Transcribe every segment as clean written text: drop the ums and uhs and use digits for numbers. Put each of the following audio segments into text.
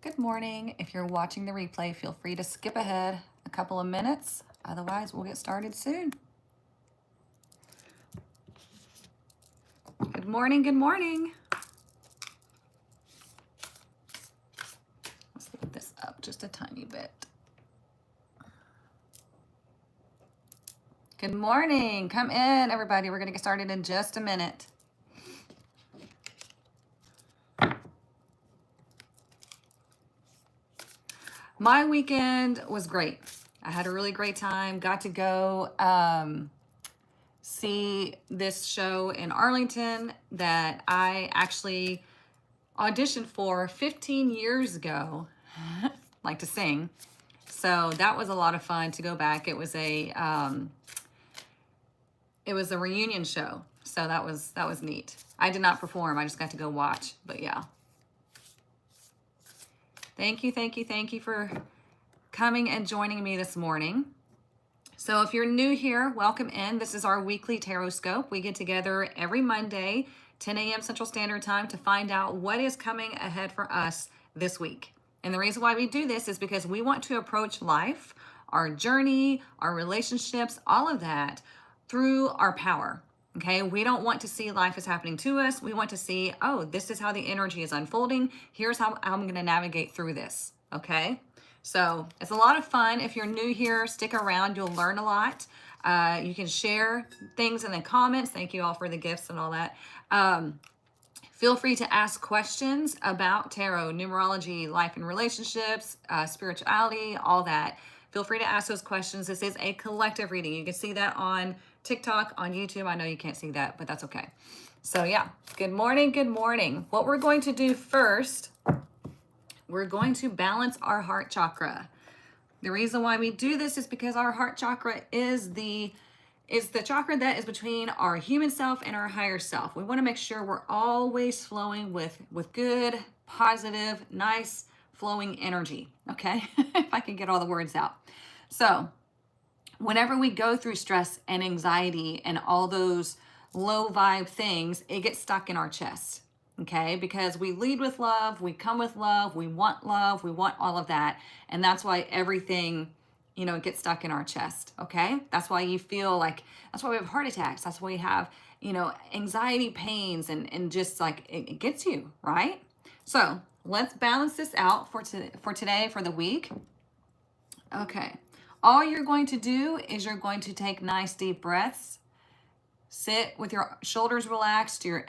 Good morning. If you're watching the replay, feel free to skip ahead a couple of minutes. Otherwise, we'll get started soon. Good morning. Good morning. Let's lift this up just a tiny bit. Good morning. Come in, everybody. We're going to get started in just a minute. My weekend was great. I had a really great time. Got to go see this show in Arlington that I actually auditioned for 15 years ago. Like to sing. So that was a lot of fun to go back. It was a reunion show. So that was neat. I did not perform. I just got to go watch. But yeah. Thank you for coming and joining me this morning. So if you're new here, welcome in. This is our weekly Tarotscope. We get together every Monday, 10 a.m. Central Standard Time to find out what is coming ahead for us this week. And the reason why we do this is because we want to approach life, our journey, our relationships, all of that through our power. Okay, we don't want to see life as happening to us. We want to see, oh, this is how the energy is unfolding. Here's how I'm going to navigate through this. Okay, so it's a lot of fun. If you're new here, stick around. You'll learn a lot. You can share things in the comments. Thank you all for the gifts and all that. Feel free to ask questions about tarot, numerology, life and relationships, spirituality, all that. Feel free to ask those questions. This is a collective reading. You can see that on TikTok, on YouTube. I know you can't see that, but that's okay. So yeah, good morning, good morning. What we're going to do first, we're going to balance our heart chakra. The reason why we do this is because our heart chakra is the chakra that is between our human self and our higher self. We want to make sure we're always flowing with good, positive, nice, flowing energy, okay? If I can get all the words out. So whenever we go through stress and anxiety and all those low vibe things, it gets stuck in our chest, okay? Because we lead with love, we come with love, we want all of that. And that's why everything, it gets stuck in our chest, okay? That's why you feel like, that's why we have heart attacks. That's why we have, anxiety pains and just like, it gets you, right? So let's balance this out for today, for the week. Okay. All you're going to do is you're going to take nice deep breaths. Sit with your shoulders relaxed, your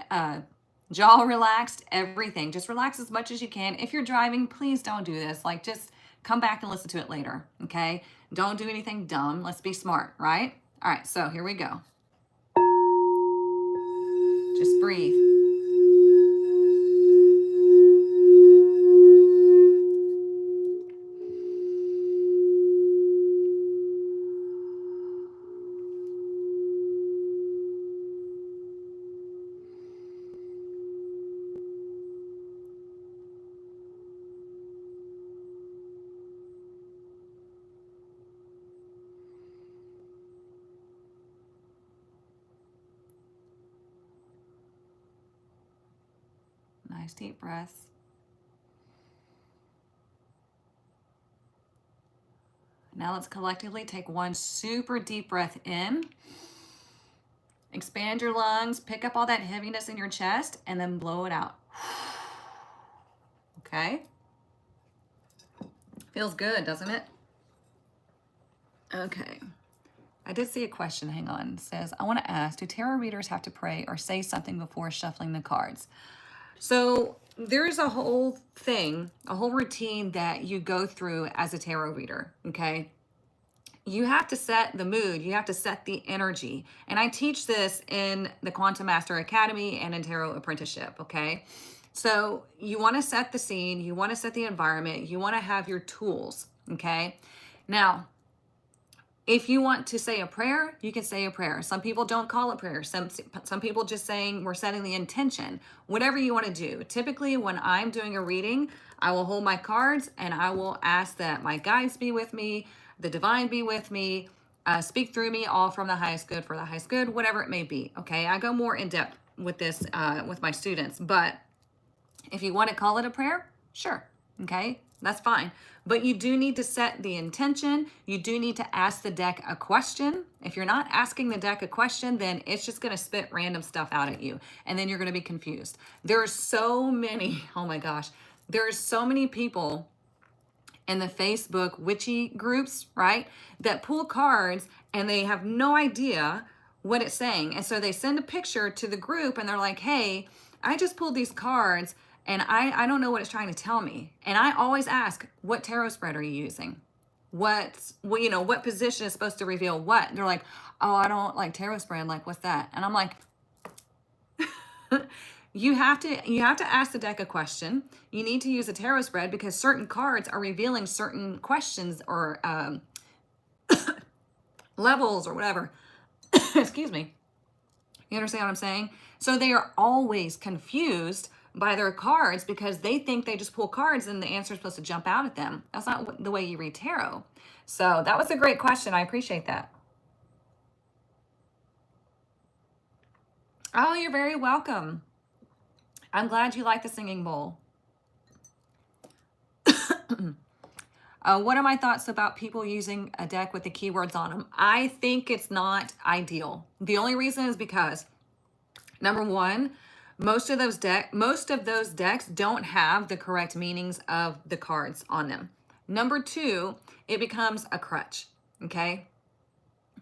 jaw relaxed, everything. Just relax as much as you can. If you're driving, please don't do this. Like, just come back and listen to it later, okay? Don't do anything dumb. Let's be smart, right? All right, so here we go. Just breathe. Nice deep breaths. Now let's collectively take one super deep breath in. Expand your lungs, pick up all that heaviness in your chest, and then blow it out. Okay? Feels good, doesn't it? Okay. I did see a question, hang on. It says, I want to ask, do tarot readers have to pray or say something before shuffling the cards? So there's a whole thing, a whole routine that you go through as a tarot reader, okay? You have to set the mood. You have to set the energy. And I teach this in the Quantum Master Academy and in Tarot Apprenticeship, okay? So you want to set the scene. You want to set the environment. You want to have your tools, okay? Now, if you want to say a prayer, you can say a prayer. Some people don't call it prayer. Some people just saying we're setting the intention. Whatever you want to do. Typically, when I'm doing a reading, I will hold my cards and I will ask that my guides be with me, the divine be with me, speak through me, all from the highest good for the highest good, whatever it may be. Okay, I go more in depth with this with my students, but if you want to call it a prayer, sure, Okay, that's fine. But you do need to set the intention. You do need to ask the deck a question. If you're not asking the deck a question, then it's just going to spit random stuff out at you. And then you're going to be confused. There are so many, oh my gosh, there are so many people in the Facebook witchy groups, right, that pull cards and they have no idea what it's saying. And so they send a picture to the group and they're like, hey, I just pulled these cards and I don't know what it's trying to tell me. And I always ask, what tarot spread are you using? What position is supposed to reveal what? And they're like, oh, I don't like tarot spread. Like, what's that? And I'm like, you have to ask the deck a question. You need to use a tarot spread because certain cards are revealing certain questions or levels or whatever. Excuse me. You understand what I'm saying? So they are always confused by their cards because they think they just pull cards and the answer is supposed to jump out at them. That's not the way you read tarot. So that was a great question. I appreciate that. Oh, you're very welcome. I'm glad you like the singing bowl. What are my thoughts about people using a deck with the keywords on them? I think it's not ideal. The only reason is because, number one, most of those decks don't have the correct meanings of the cards on them. Number two, it becomes a crutch, okay?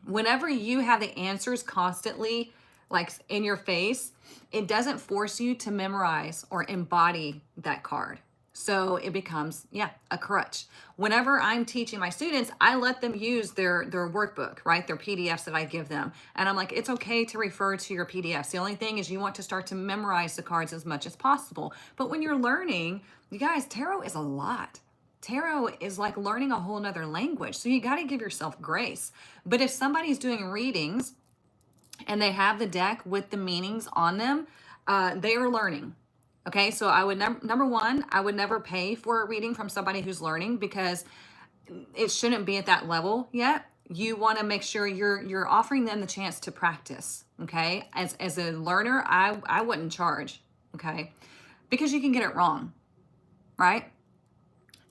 Whenever you have the answers constantly like in your face, it doesn't force you to memorize or embody that card. So it becomes, a crutch. Whenever I'm teaching my students, I let them use their workbook, right? Their PDFs that I give them. And I'm like, it's okay to refer to your PDFs. The only thing is you want to start to memorize the cards as much as possible. But when you're learning, you guys, tarot is a lot. Tarot is like learning a whole nother language. So you got to give yourself grace. But if somebody's doing readings and they have the deck with the meanings on them, they are learning. Okay, so I would number one, I would never pay for a reading from somebody who's learning because it shouldn't be at that level yet. You want to make sure you're offering them the chance to practice. Okay, as a learner, I wouldn't charge. Okay, because you can get it wrong, right?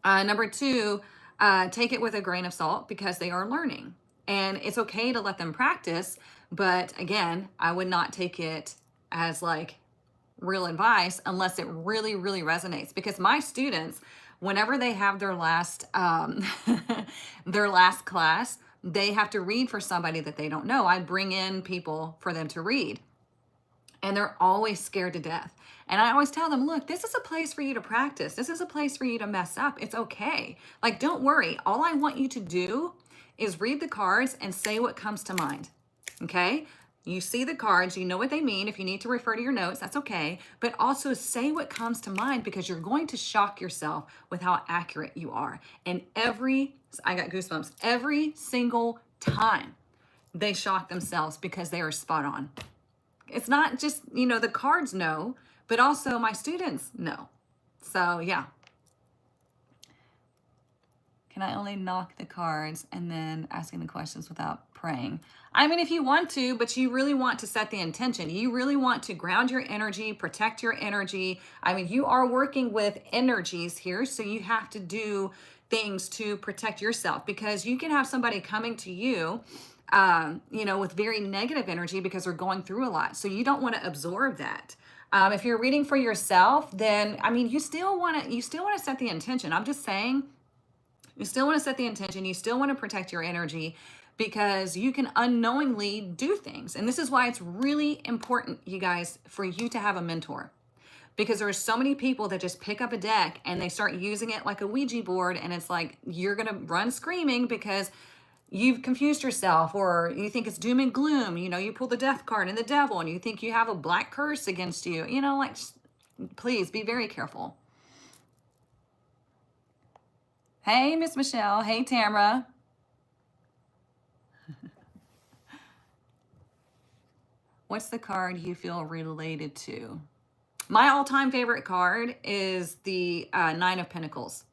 Number two, take it with a grain of salt because they are learning, and it's okay to let them practice. But again, I would not take it as like real advice unless it really, really resonates. Because my students, whenever they have their last their last class, they have to read for somebody that they don't know. I bring in people for them to read, and they're always scared to death. And I always tell them, look, this is a place for you to practice. This is a place for you to mess up. It's okay. Like, don't worry. All I want you to do is read the cards and say what comes to mind. Okay? You see the cards, you know what they mean. If you need to refer to your notes, that's okay. But also say what comes to mind because you're going to shock yourself with how accurate you are. And I got goosebumps, every single time they shock themselves because they are spot on. It's not just, the cards know, but also my students know. So yeah. Can I only knock the cards and then asking the questions without praying? I mean, if you want to, but you really want to set the intention. You really want to ground your energy, protect your energy. I mean, you are working with energies here, so you have to do things to protect yourself because you can have somebody coming to you, with very negative energy because they're going through a lot. So you don't want to absorb that. If you're reading for yourself, then, I mean, you still want to set the intention. I'm just saying, you still want to set the intention. You still want to protect your energy because you can unknowingly do things. And this is why it's really important, you guys, for you to have a mentor. Because there are so many people that just pick up a deck and they start using it like a Ouija board. And it's like, you're going to run screaming because you've confused yourself or you think it's doom and gloom. You pull the death card and the devil and you think you have a black curse against you. Please be very careful. Hey, Miss Michelle. Hey, Tamara. What's the card you feel related to? My all-time favorite card is the Nine of Pentacles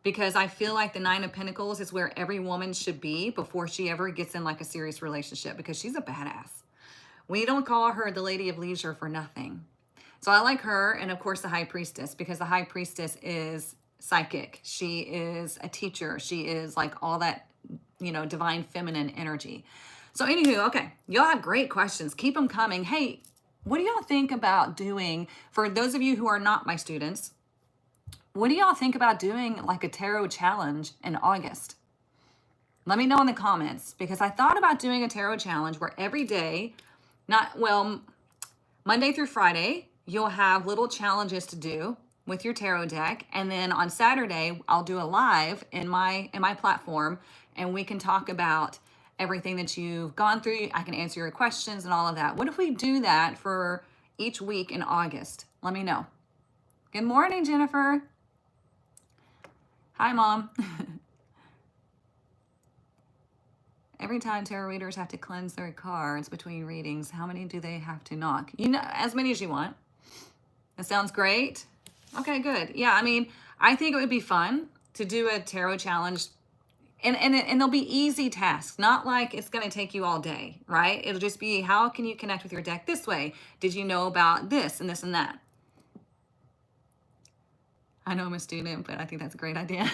because I feel like the Nine of Pentacles is where every woman should be before she ever gets in like a serious relationship because she's a badass. We don't call her the Lady of Leisure for nothing. So I like her and, of course, the High Priestess because the High Priestess is psychic. She is a teacher. She is like all that, divine feminine energy. So anywho, okay, y'all have great questions. Keep them coming. Hey, what do y'all think about doing, for those of you who are not my students, what do y'all think about doing like a tarot challenge in August? Let me know in the comments, because I thought about doing a tarot challenge where every day, Monday through Friday, you'll have little challenges to do with your tarot deck. And then on Saturday, I'll do a live in my platform, and we can talk about everything that you've gone through. I can answer your questions and all of that. What if we do that for each week in August? Let me know. Good morning, Jennifer. Hi, Mom. Every time tarot readers have to cleanse their cards between readings, how many do they have to knock? As many as you want. That sounds great. Okay, good. Yeah, I think it would be fun to do a tarot challenge, and they'll be easy tasks, not like it's going to take you all day, right? It'll just be, how can you connect with your deck this way? Did you know about this and this and that? I know I'm a student, but I think that's a great idea.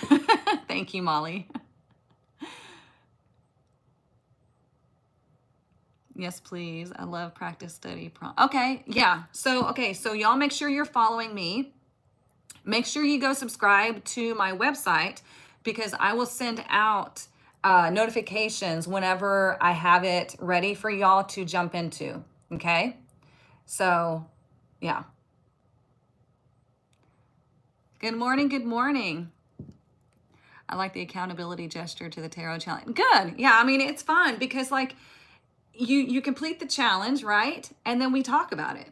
Thank you, Molly. Yes, please. I love practice, study, prompt. Okay, yeah. So y'all make sure you're following me. Make sure you go subscribe to my website, because I will send out notifications whenever I have it ready for y'all to jump into, okay? So, yeah. Good morning, good morning. I like the accountability gesture to the tarot challenge. Good, yeah, it's fun, because like, you complete the challenge, right? And then we talk about it.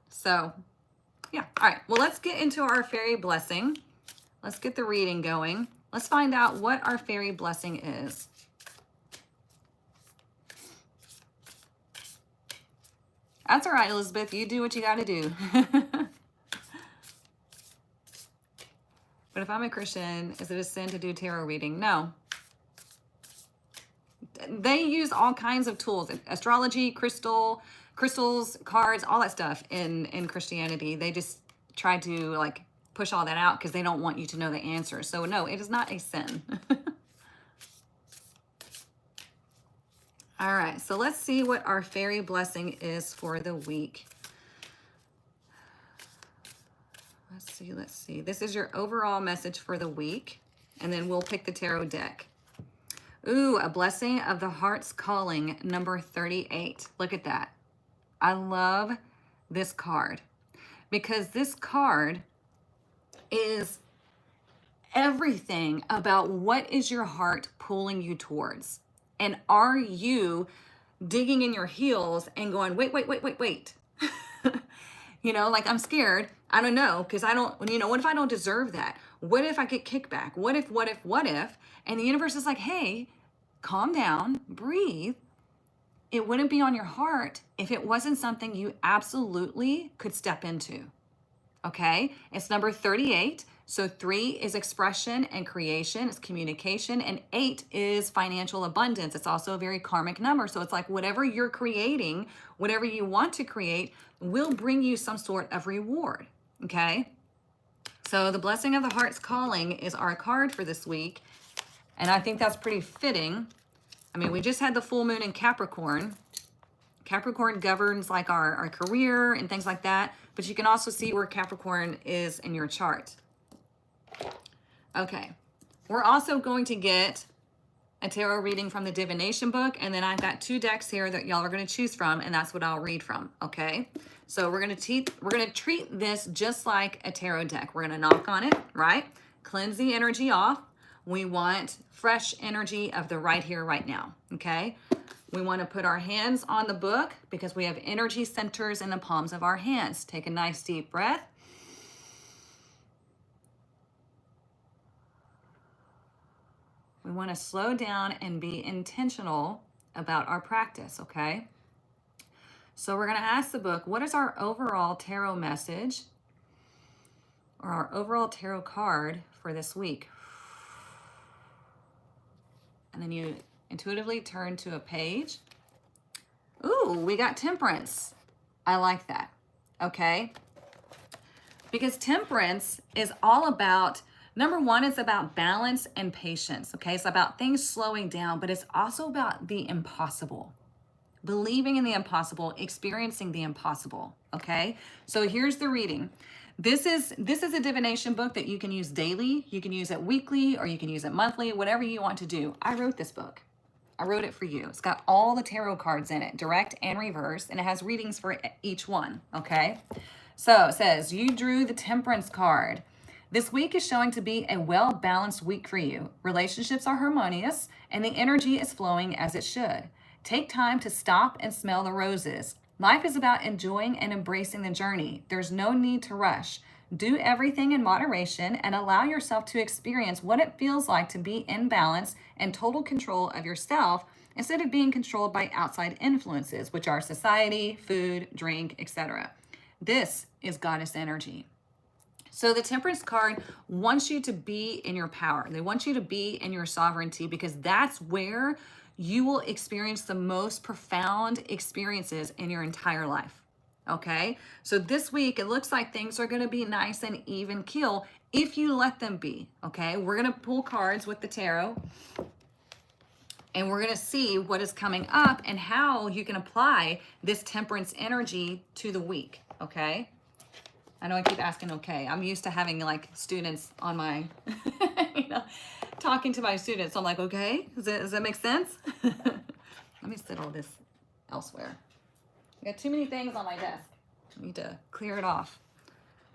So, yeah. All right. Well, let's get into our fairy blessing. Let's get the reading going. Let's find out what our fairy blessing is. That's all right, Elizabeth. You do what you got to do. But if I'm a Christian, is it a sin to do tarot reading? No. They use all kinds of tools, astrology, crystals, cards, all that stuff in Christianity. They just try to like push all that out because they don't want you to know the answer. So no, it is not a sin. All right, so let's see what our fairy blessing is for the week. Let's see. This is your overall message for the week, and then we'll pick the tarot deck. Ooh, a blessing of the heart's calling, number 38. Look at that. I love this card, because this card is everything about what is your heart pulling you towards. And are you digging in your heels and going, wait. Like, I'm scared. I don't know, because I don't, what if I don't deserve that? What if I get kickback? What if? And the universe is like, hey, calm down, breathe. It wouldn't be on your heart if it wasn't something you absolutely could step into. Okay? It's number 38. So 3 is expression and creation, it's communication, and 8 is financial abundance. It's also a very karmic number. So it's like whatever you're creating, whatever you want to create, will bring you some sort of reward. Okay? So the blessing of the heart's calling is our card for this week. And I think that's pretty fitting. We just had the full moon in Capricorn. Capricorn governs like our career and things like that. But you can also see where Capricorn is in your chart. Okay. We're also going to get a tarot reading from the divination book. And then I've got 2 decks here that y'all are going to choose from. And that's what I'll read from. Okay. So we're going to treat this just like a tarot deck. We're going to knock on it, right? Cleanse the energy off. We want fresh energy of the right here, right now, okay? We want to put our hands on the book because we have energy centers in the palms of our hands. Take a nice deep breath. We want to slow down and be intentional about our practice, okay? So we're going to ask the book, what is our overall tarot message or our overall tarot card for this week? And then you intuitively turn to a page. Ooh, we got temperance. I like that. Okay. Because temperance is all about Number one is about balance and patience. Okay, it's about things slowing down, but it's also about the impossible. Believing in the impossible, experiencing the impossible. Okay, so here's the reading. This is a divination book that you can use daily. You can use it weekly, or you can use it monthly, whatever you want to do. I wrote this book. I wrote it for you. It's got all the tarot cards in it, direct and reverse, and it has readings for each one. Okay, so it says you drew the Temperance card. This week is showing to be a well-balanced week for you. Relationships are harmonious, and the energy is flowing as it should. Take time to stop and smell the roses. Life is about enjoying and embracing the journey. There's no need to rush. Do everything in moderation and allow yourself to experience what it feels like to be in balance and total control of yourself instead of being controlled by outside influences, which are society, food, drink, etc. This is goddess energy. So the Temperance card wants you to be in your power. They want you to be in your sovereignty, because that's where you will experience the most profound experiences in your entire life. Okay, so this week it looks like things are going to be nice and even keel if you let them be. Okay, we're going to pull cards with the tarot, and we're going to see what is coming up and how you can apply this Temperance energy to the week. Okay, I know I keep asking okay. I'm used to having like students on my, talking to my students. So I'm like, okay, does that make sense? Let me set all this elsewhere. I got too many things on my desk. I need to clear it off.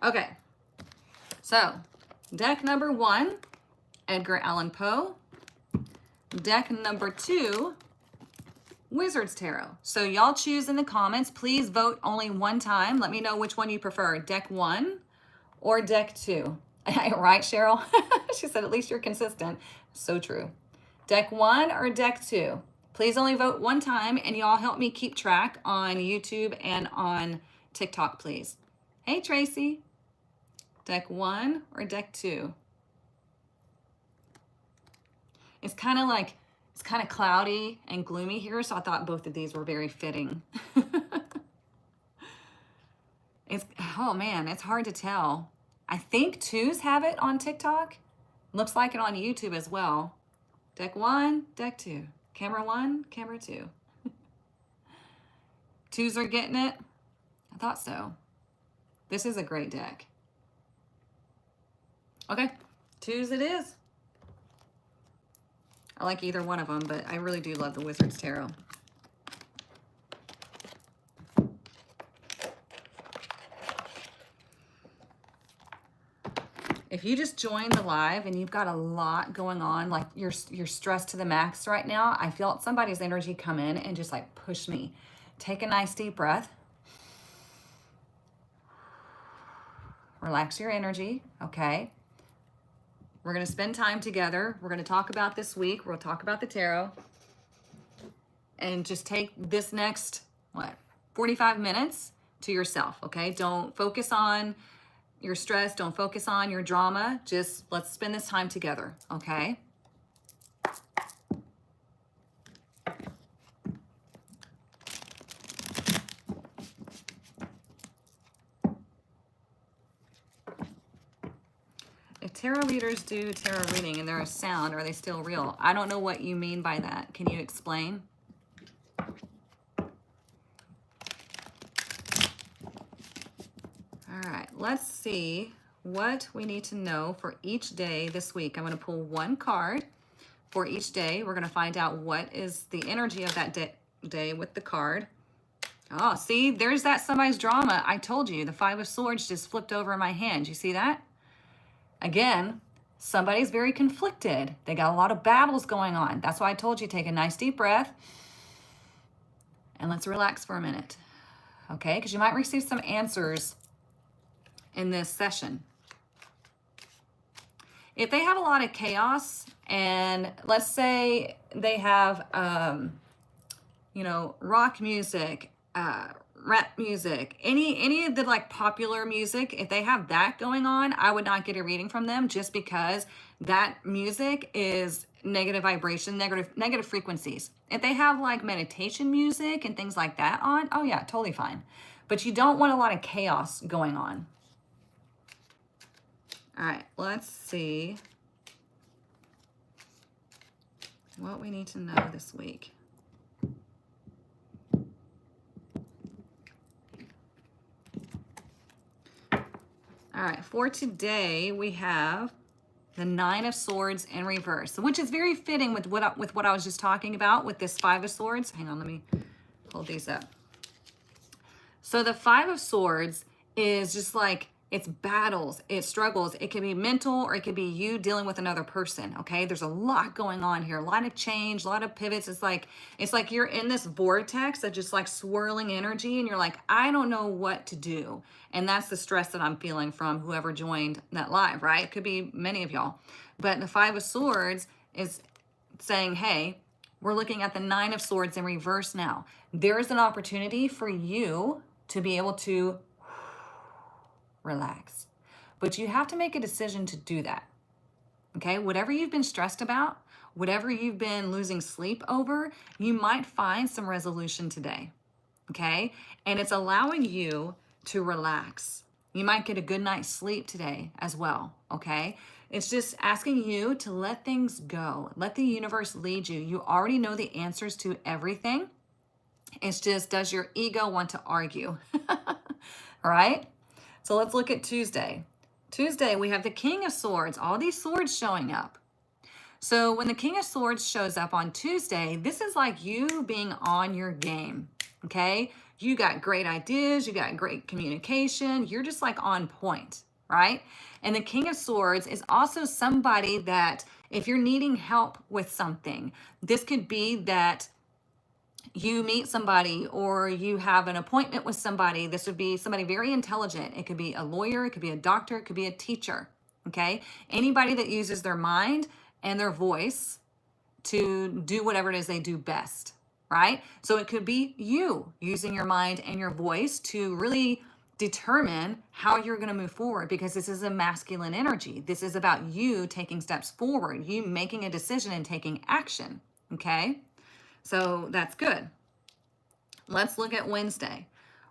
Okay, so deck number 1, Edgar Allan Poe. Deck number 2, Wizard's Tarot. So y'all choose in the comments. Please vote only one time. Let me know which one you prefer, deck 1 or deck 2. Right, Cheryl? She said, at least you're consistent. So true. Deck 1 or deck 2? Please only vote one time, and y'all help me keep track on YouTube and on TikTok, please. Hey, Tracy. Deck 1 or deck 2? It's kind of cloudy and gloomy here, so I thought both of these were very fitting. Oh man, it's hard to tell. I think 2s have it on TikTok. Looks like it on YouTube as well. Deck 1, deck 2. Camera 1, camera 2. 2s are getting it? I thought so. This is a great deck. Okay, 2s it is. I like either one of them, but I really do love the Wizard's Tarot. If you just joined the live and you've got a lot going on, like you're stressed to the max right now, I felt somebody's energy come in and just like push me. Take a nice deep breath. Relax your energy, okay? We're going to spend time together. We're going to talk about this week. We'll talk about the tarot. And just take this next, 45 minutes to yourself, okay? Don't focus on your stress. Don't focus on your drama. Just let's spend this time together, okay? If tarot readers do tarot reading and they're a sound, are they still real? I don't know what you mean by that. Can you explain? All right, let's see what we need to know for each day this week. I'm going to pull one card for each day. We're going to find out what is the energy of that day with the card. Oh, see, there's that somebody's drama. I told you, the 5 of Swords just flipped over in my hand. You see that? Again, somebody's very conflicted. They got a lot of battles going on. That's why I told you, take a nice deep breath and let's relax for a minute. Okay, because you might receive some answers in this session. If they have a lot of chaos, and let's say they have, rock music, rap music, any of the like popular music, if they have that going on, I would not get a reading from them, just because that music is negative vibration, negative frequencies. If they have like meditation music and things like that on, oh yeah, totally fine. But you don't want a lot of chaos going on. All right, let's see what we need to know this week. All right, for today, we have the Nine of Swords in reverse, which is very fitting with what I was just talking about with this Five of Swords. Hang on, let me hold these up. So the Five of Swords is just like, it's battles, it's struggles. It can be mental or it could be you dealing with another person, okay? There's a lot going on here, a lot of change, a lot of pivots. It's like you're in this vortex of just like swirling energy and you're like, I don't know what to do. And that's the stress that I'm feeling from whoever joined that live, right? It could be many of y'all. But the Five of Swords is saying, hey, we're looking at the Nine of Swords in reverse now. There is an opportunity for you to be able to relax. But you have to make a decision to do that. Okay? Whatever you've been stressed about, whatever you've been losing sleep over, you might find some resolution today. Okay? And it's allowing you to relax. You might get a good night's sleep today as well. Okay? It's just asking you to let things go. Let the universe lead you. You already know the answers to everything. It's just, does your ego want to argue? All right? So let's look at Tuesday. Tuesday, we have the King of Swords, all these swords showing up. So when the King of Swords shows up on Tuesday, this is like you being on your game, okay? You got great ideas, you got great communication, you're just like on point, right? And the King of Swords is also somebody that if you're needing help with something, this could be that you meet somebody or you have an appointment with somebody. This would be somebody very intelligent. It could be a lawyer, it could be a doctor, it could be a teacher, okay? Anybody that uses their mind and their voice to do whatever it is they do best, right? So it could be you using your mind and your voice to really determine how you're going to move forward, because this is a masculine energy. This is about you taking steps forward, you making a decision and taking action, okay? So that's good. Let's look at Wednesday.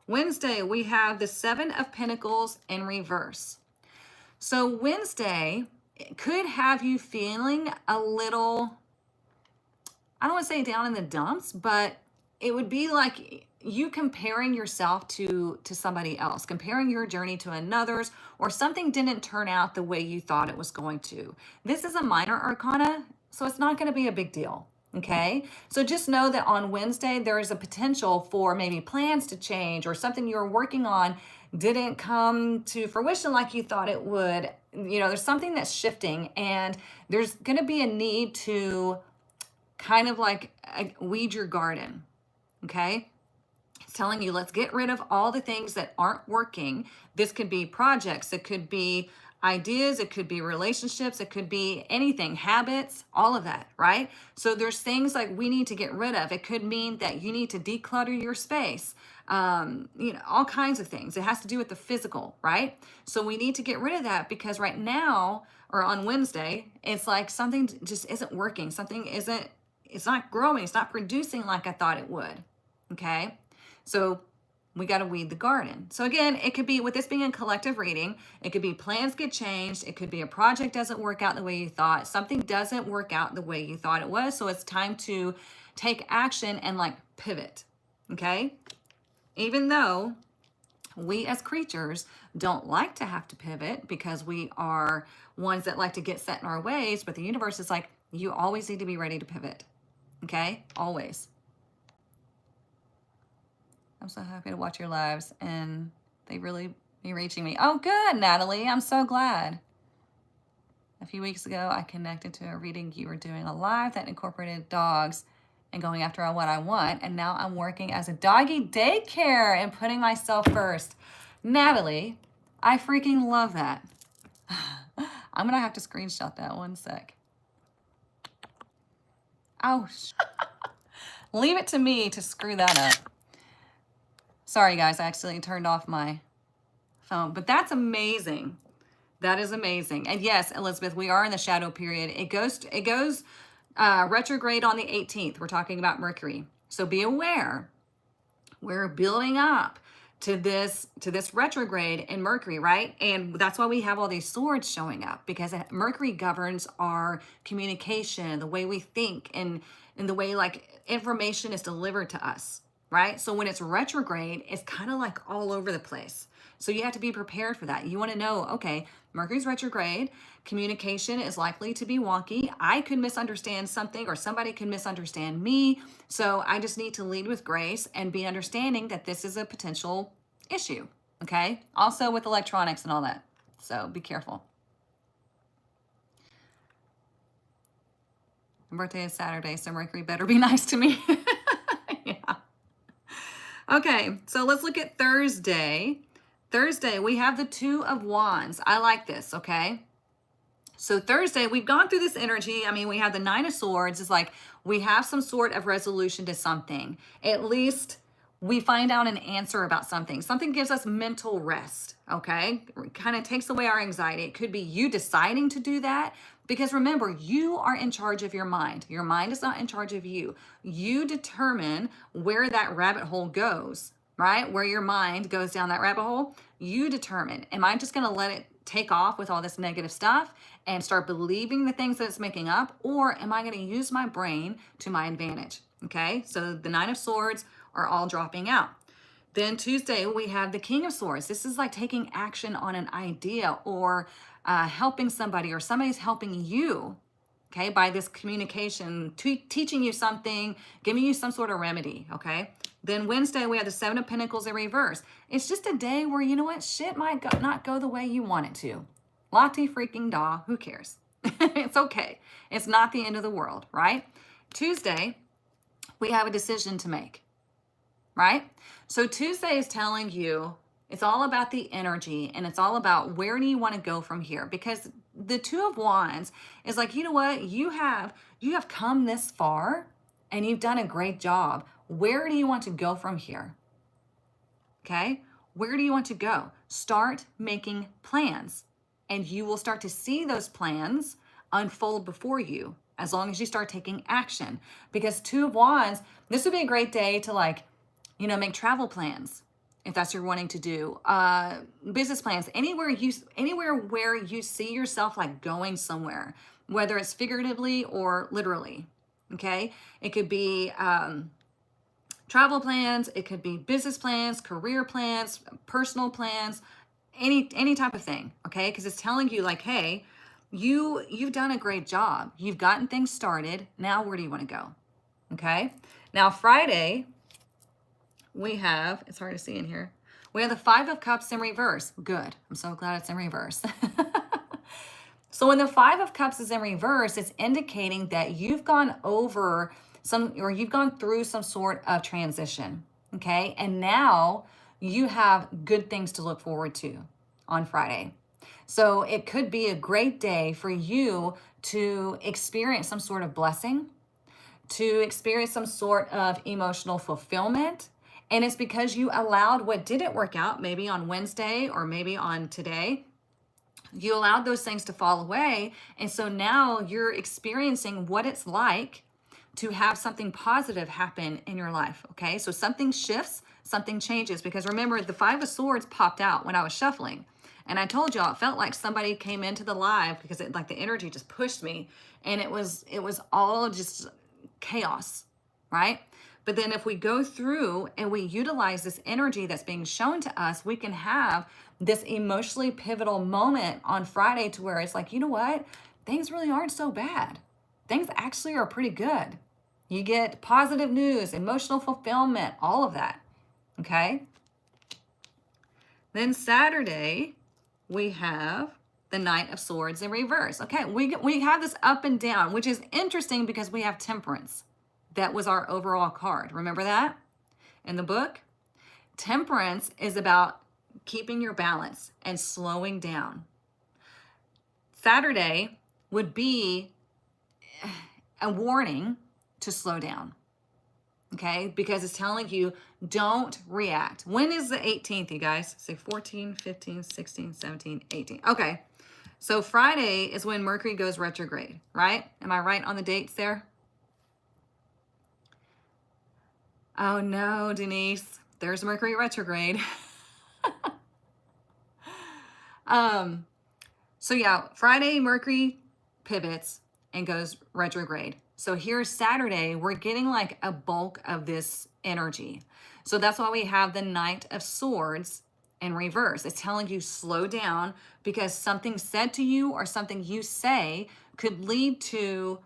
Wednesday, we have the Seven of Pentacles in reverse. So Wednesday could have you feeling a little, I don't want to say down in the dumps, but it would be like you comparing yourself to somebody else, comparing your journey to another's, or something didn't turn out the way you thought it was going to. This is a minor arcana, so it's not going to be a big deal. Okay, so just know that on Wednesday, there is a potential for maybe plans to change or something you were working on didn't come to fruition like you thought it would. You know, there's something that's shifting and there's going to be a need to kind of like weed your garden. Okay, it's telling you, let's get rid of all the things that aren't working. This could be projects, it could be ideas, it could be relationships, it could be anything, habits, all of that, right? So there's things like we need to get rid of. It could mean that you need to declutter your space, you know, all kinds of things. It has to do with the physical, right? So we need to get rid of that because right now, or on Wednesday, it's like something just isn't working. Something isn't, it's not growing. It's not producing like I thought it would, okay? So we got to weed the garden. So again, it could be, with this being a collective reading, it could be plans get changed. It could be a project doesn't work out the way you thought. Something doesn't work out the way you thought it was. So it's time to take action and like pivot, okay? Even though we as creatures don't like to have to pivot because we are ones that like to get set in our ways, but the universe is like, you always need to be ready to pivot, okay? Always. I'm so happy to watch your lives and they really be reaching me. Oh, good, Natalie. I'm so glad. A few weeks ago, I connected to a reading you were doing a live that incorporated dogs and going after what I want. And now I'm working as a doggy daycare and putting myself first. Natalie, I freaking love that. I'm going to have to screenshot that one sec. Oh, leave it to me to screw that up. Sorry, guys, I accidentally turned off my phone, but that's amazing. That is amazing. And yes, Elizabeth, we are in the shadow period. It goes retrograde on the 18th. We're talking about Mercury. So be aware. We're building up to this retrograde in Mercury, right? And that's why we have all these swords showing up, because Mercury governs our communication, the way we think, and the way like information is delivered to us, right? So when it's retrograde, it's kind of like all over the place. So you have to be prepared for that. You want to know, okay, Mercury's retrograde, communication is likely to be wonky. I could misunderstand something, or somebody could misunderstand me. So I just need to lead with grace and be understanding that this is a potential issue, okay? Also with electronics and all that. So be careful. My birthday is Saturday, so Mercury better be nice to me. Yeah. Okay, so let's look at Thursday. Thursday, we have the Two of Wands. I like this, okay? So Thursday, we've gone through this energy. I mean, we have the Nine of Swords. It's like we have some sort of resolution to something. At least we find out an answer about something. Something gives us mental rest, okay? It kind of takes away our anxiety. It could be you deciding to do that, because remember, you are in charge of your mind. Your mind is not in charge of you. You determine where that rabbit hole goes, right? Where your mind goes down that rabbit hole, you determine. Am I just going to let it take off with all this negative stuff and start believing the things that it's making up? Or am I going to use my brain to my advantage? Okay, so the Nine of Swords are all dropping out. Then Tuesday, we have the King of Swords. This is like taking action on an idea, or helping somebody, or somebody's helping you, okay, by this communication, teaching you something, giving you some sort of remedy, okay? Then Wednesday, we have the Seven of Pentacles in reverse. It's just a day where, you know what, shit might not go the way you want it to. Lottie freaking da, who cares? It's okay. It's not the end of the world, right? Tuesday, we have a decision to make, right? So Tuesday is telling you it's all about the energy, and it's all about where do you want to go from here? Because the Two of Wands is like, you know what? You have come this far and you've done a great job. Where do you want to go from here? Okay? Where do you want to go? Start making plans, and you will start to see those plans unfold before you as long as you start taking action. Because Two of Wands, this would be a great day to, like, you know, make travel plans if that's what you're wanting to do, business plans, anywhere where you see yourself like going somewhere, whether it's figuratively or literally. Okay, it could be travel plans, it could be business plans, career plans, personal plans, any type of thing. Okay, because it's telling you like, hey, you've done a great job, you've gotten things started. Now where do you want to go? Okay, now Friday, we have, it's hard to see in here, we have the Five of Cups in reverse. Good. I'm so glad it's in reverse. So when the Five of Cups is in reverse, it's indicating that you've gone over you've gone through some sort of transition. Okay. And now you have good things to look forward to on Friday. So it could be a great day for you to experience some sort of blessing, to experience some sort of emotional fulfillment. And it's because you allowed what didn't work out, maybe on Wednesday or maybe on today, you allowed those things to fall away. And so now you're experiencing what it's like to have something positive happen in your life, okay? So something shifts, something changes. Because remember, the Five of Swords popped out when I was shuffling. And I told y'all, it felt like somebody came into the live because it, like, the energy just pushed me. And it was all just chaos, right? But then if we go through and we utilize this energy that's being shown to us, we can have this emotionally pivotal moment on Friday to where it's like, you know what? Things really aren't so bad. Things actually are pretty good. You get positive news, emotional fulfillment, all of that, okay? Then Saturday, we have the Knight of Swords in reverse. Okay, we have this up and down, which is interesting because we have Temperance. That was our overall card. Remember that in the book? Temperance is about keeping your balance and slowing down. Saturday would be a warning to slow down, okay? Because it's telling you, don't react. When is the 18th, you guys? Say 14, 15, 16, 17, 18. Okay, so Friday is when Mercury goes retrograde, right? Am I right on the dates there? Oh no, Denise, there's Mercury retrograde. So yeah, Friday, Mercury pivots and goes retrograde. So here's Saturday, we're getting like a bulk of this energy. So that's why we have the Knight of Swords in reverse. It's telling you slow down because something said to you or something you say could lead to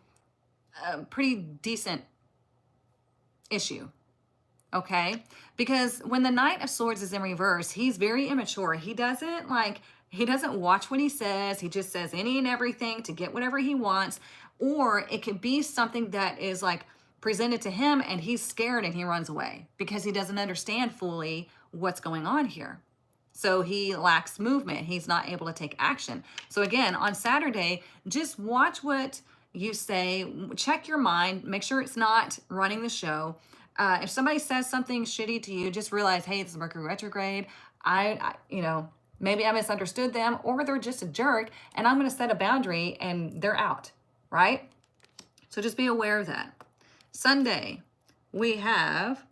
a pretty decent issue. Okay? Because when the Knight of Swords is in reverse, he's very immature. He doesn't watch what he says. He just says any and everything to get whatever he wants. Or it could be something that is like presented to him and he's scared and he runs away because he doesn't understand fully what's going on here. So he lacks movement. He's not able to take action. So again, on Saturday, just watch what you say, check your mind, make sure it's not running the show. If somebody says something shitty to you, just realize, hey, it's Mercury retrograde. Maybe I misunderstood them or they're just a jerk and I'm going to set a boundary and they're out, right? So just be aware of that. Sunday, we have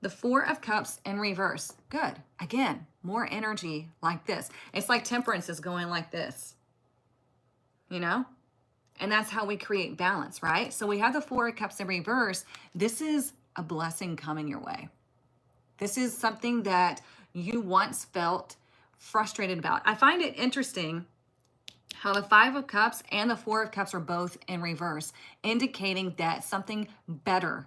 the Four of Cups in reverse. Good. Again, more energy like this. It's like Temperance is going like this, And that's how we create balance, right? So we have the Four of Cups in reverse. This is a blessing coming your way. This is something that you once felt frustrated about. I find it interesting how the Five of Cups and the Four of Cups are both in reverse, indicating that something better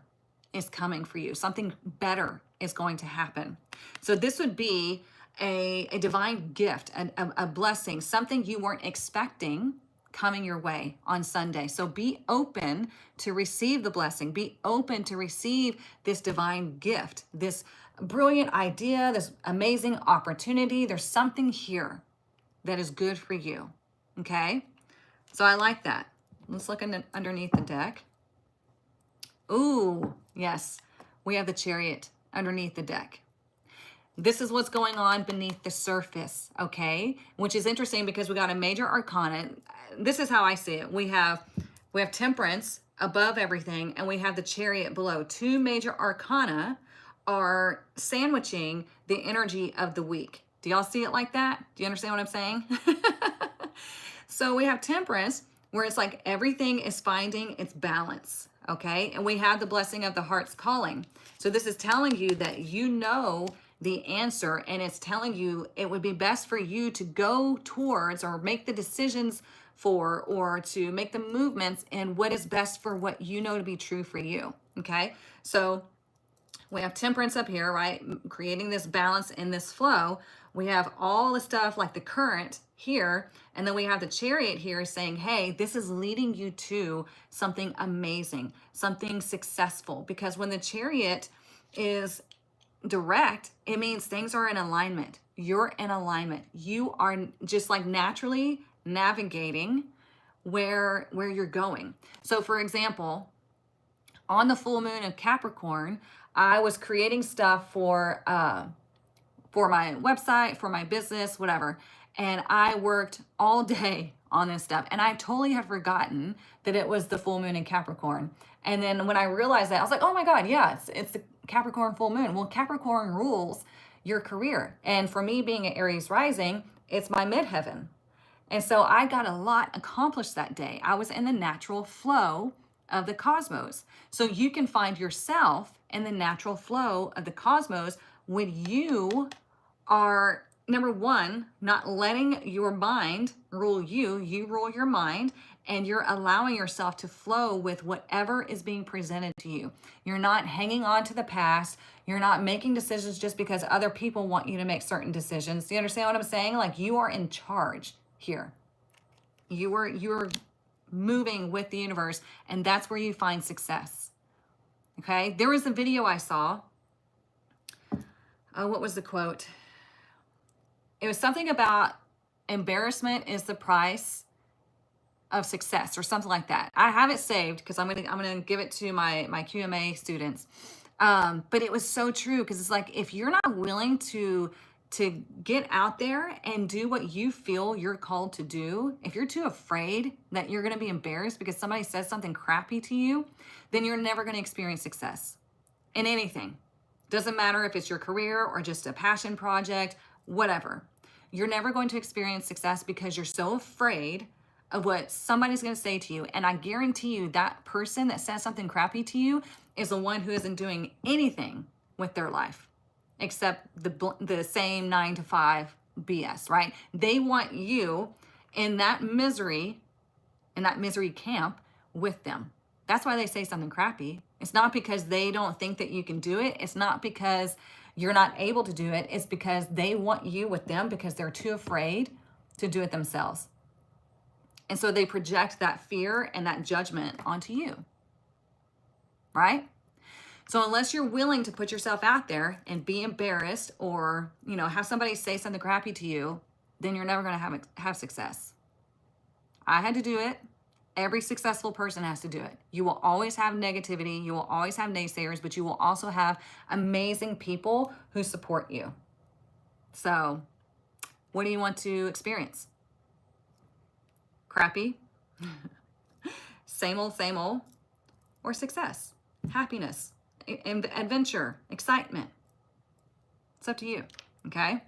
is coming for you. Something better is going to happen. So this would be a divine gift, a blessing, something you weren't expecting coming your way on Sunday. So be open to receive the blessing. Be open to receive this divine gift, this brilliant idea, this amazing opportunity. There's something here that is good for you. Okay? So I like that. Let's look underneath the deck. Ooh, yes. We have the Chariot underneath the deck. This is what's going on beneath the surface, okay? Which is interesting because we got a major arcana. This is how I see it. We have Temperance above everything, and we have the Chariot below. Two major arcana are sandwiching the energy of the week. Do y'all see it like that? Do you understand what I'm saying? So we have Temperance, where it's like everything is finding its balance, okay? And we have the blessing of the heart's calling. So this is telling you that you know the answer, and it's telling you it would be best for you to go towards or make the decisions for or to make the movements in what is best for what you know to be true for you, okay? So we have Temperance up here, right? Creating this balance in this flow. We have all the stuff like the current here, and then we have the Chariot here saying, hey, this is leading you to something amazing, something successful. Because when the Chariot is direct, it means things are in alignment. You're in alignment. You are just like naturally navigating where you're going. So for example, on the full moon of Capricorn, I was creating stuff for my website, for my business, whatever. And I worked all day on this stuff. And I totally had forgotten that it was the full moon in Capricorn. And then when I realized that, I was like, oh my God, yeah, it's the Capricorn full moon. Well, Capricorn rules your career. And for me being an Aries rising, it's my midheaven. And so I got a lot accomplished that day. I was in the natural flow of the cosmos. So you can find yourself in the natural flow of the cosmos when you are, number one, not letting your mind rule you. You rule your mind, and you're allowing yourself to flow with whatever is being presented to you. You're not hanging on to the past. You're not making decisions just because other people want you to make certain decisions. Do you understand what I'm saying? Like, you are in charge here. You're moving with the universe, and that's where you find success. Okay? There was a video I saw. What was the quote? It was something about embarrassment is the price of success or something like that. I have it saved because I'm gonna give it to my QMA students. But it was so true because it's like, if you're not willing to get out there and do what you feel you're called to do, if you're too afraid that you're gonna be embarrassed because somebody says something crappy to you, then you're never gonna experience success in anything. Doesn't matter if it's your career or just a passion project, whatever. You're never going to experience success because you're so afraid of what somebody's going to say to you. And I guarantee you that person that says something crappy to you is the one who isn't doing anything with their life except the same 9 to 5 BS, right? They want you in that misery camp with them. That's why they say something crappy. It's not because they don't think that you can do it. It's not because you're not able to do it. It's because they want you with them because they're too afraid to do it themselves. And so they project that fear and that judgment onto you, right? So unless you're willing to put yourself out there and be embarrassed or, have somebody say something crappy to you, then you're never going to have success. I had to do it. Every successful person has to do it. You will always have negativity. You will always have naysayers, but you will also have amazing people who support you. So what do you want to experience? Crappy, same old, or success, happiness, adventure, excitement. It's up to you, okay?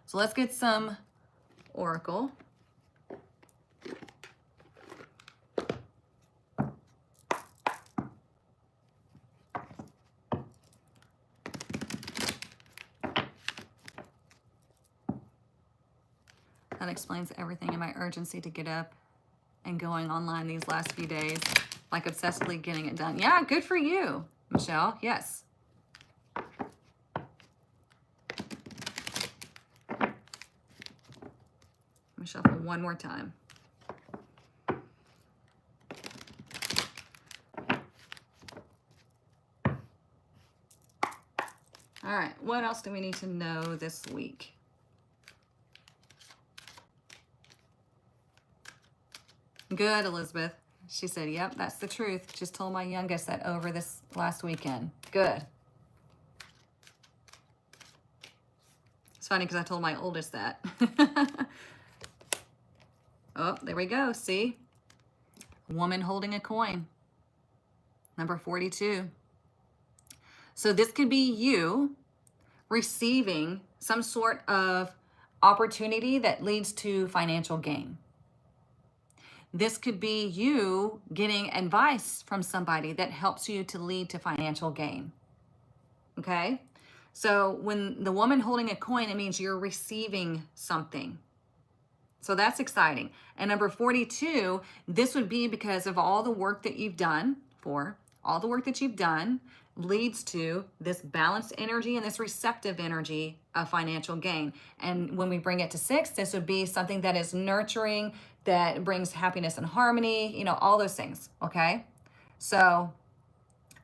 So let's get some oracle. That explains everything in my urgency to get up and going online these last few days, like obsessively getting it done. Yeah, good for you, Michelle. Yes. Let me shuffle one more time. All right, what else do we need to know this week? Good, Elizabeth. She said, yep, that's the truth. Just told my youngest that over this last weekend. Good. It's funny because I told my oldest that. Oh, there we go. See? Woman holding a coin. Number 42. So this could be you receiving some sort of opportunity that leads to financial gain. This could be you getting advice from somebody that helps you to lead to financial gain. Okay? So when the woman holding a coin, it means you're receiving something. So that's exciting. And number 42, this would be because of all the work that you've done all the work that you've done leads to this balanced energy and this receptive energy of financial gain. And when we bring it to 6, this would be something that is nurturing, that brings happiness and harmony, all those things, okay? So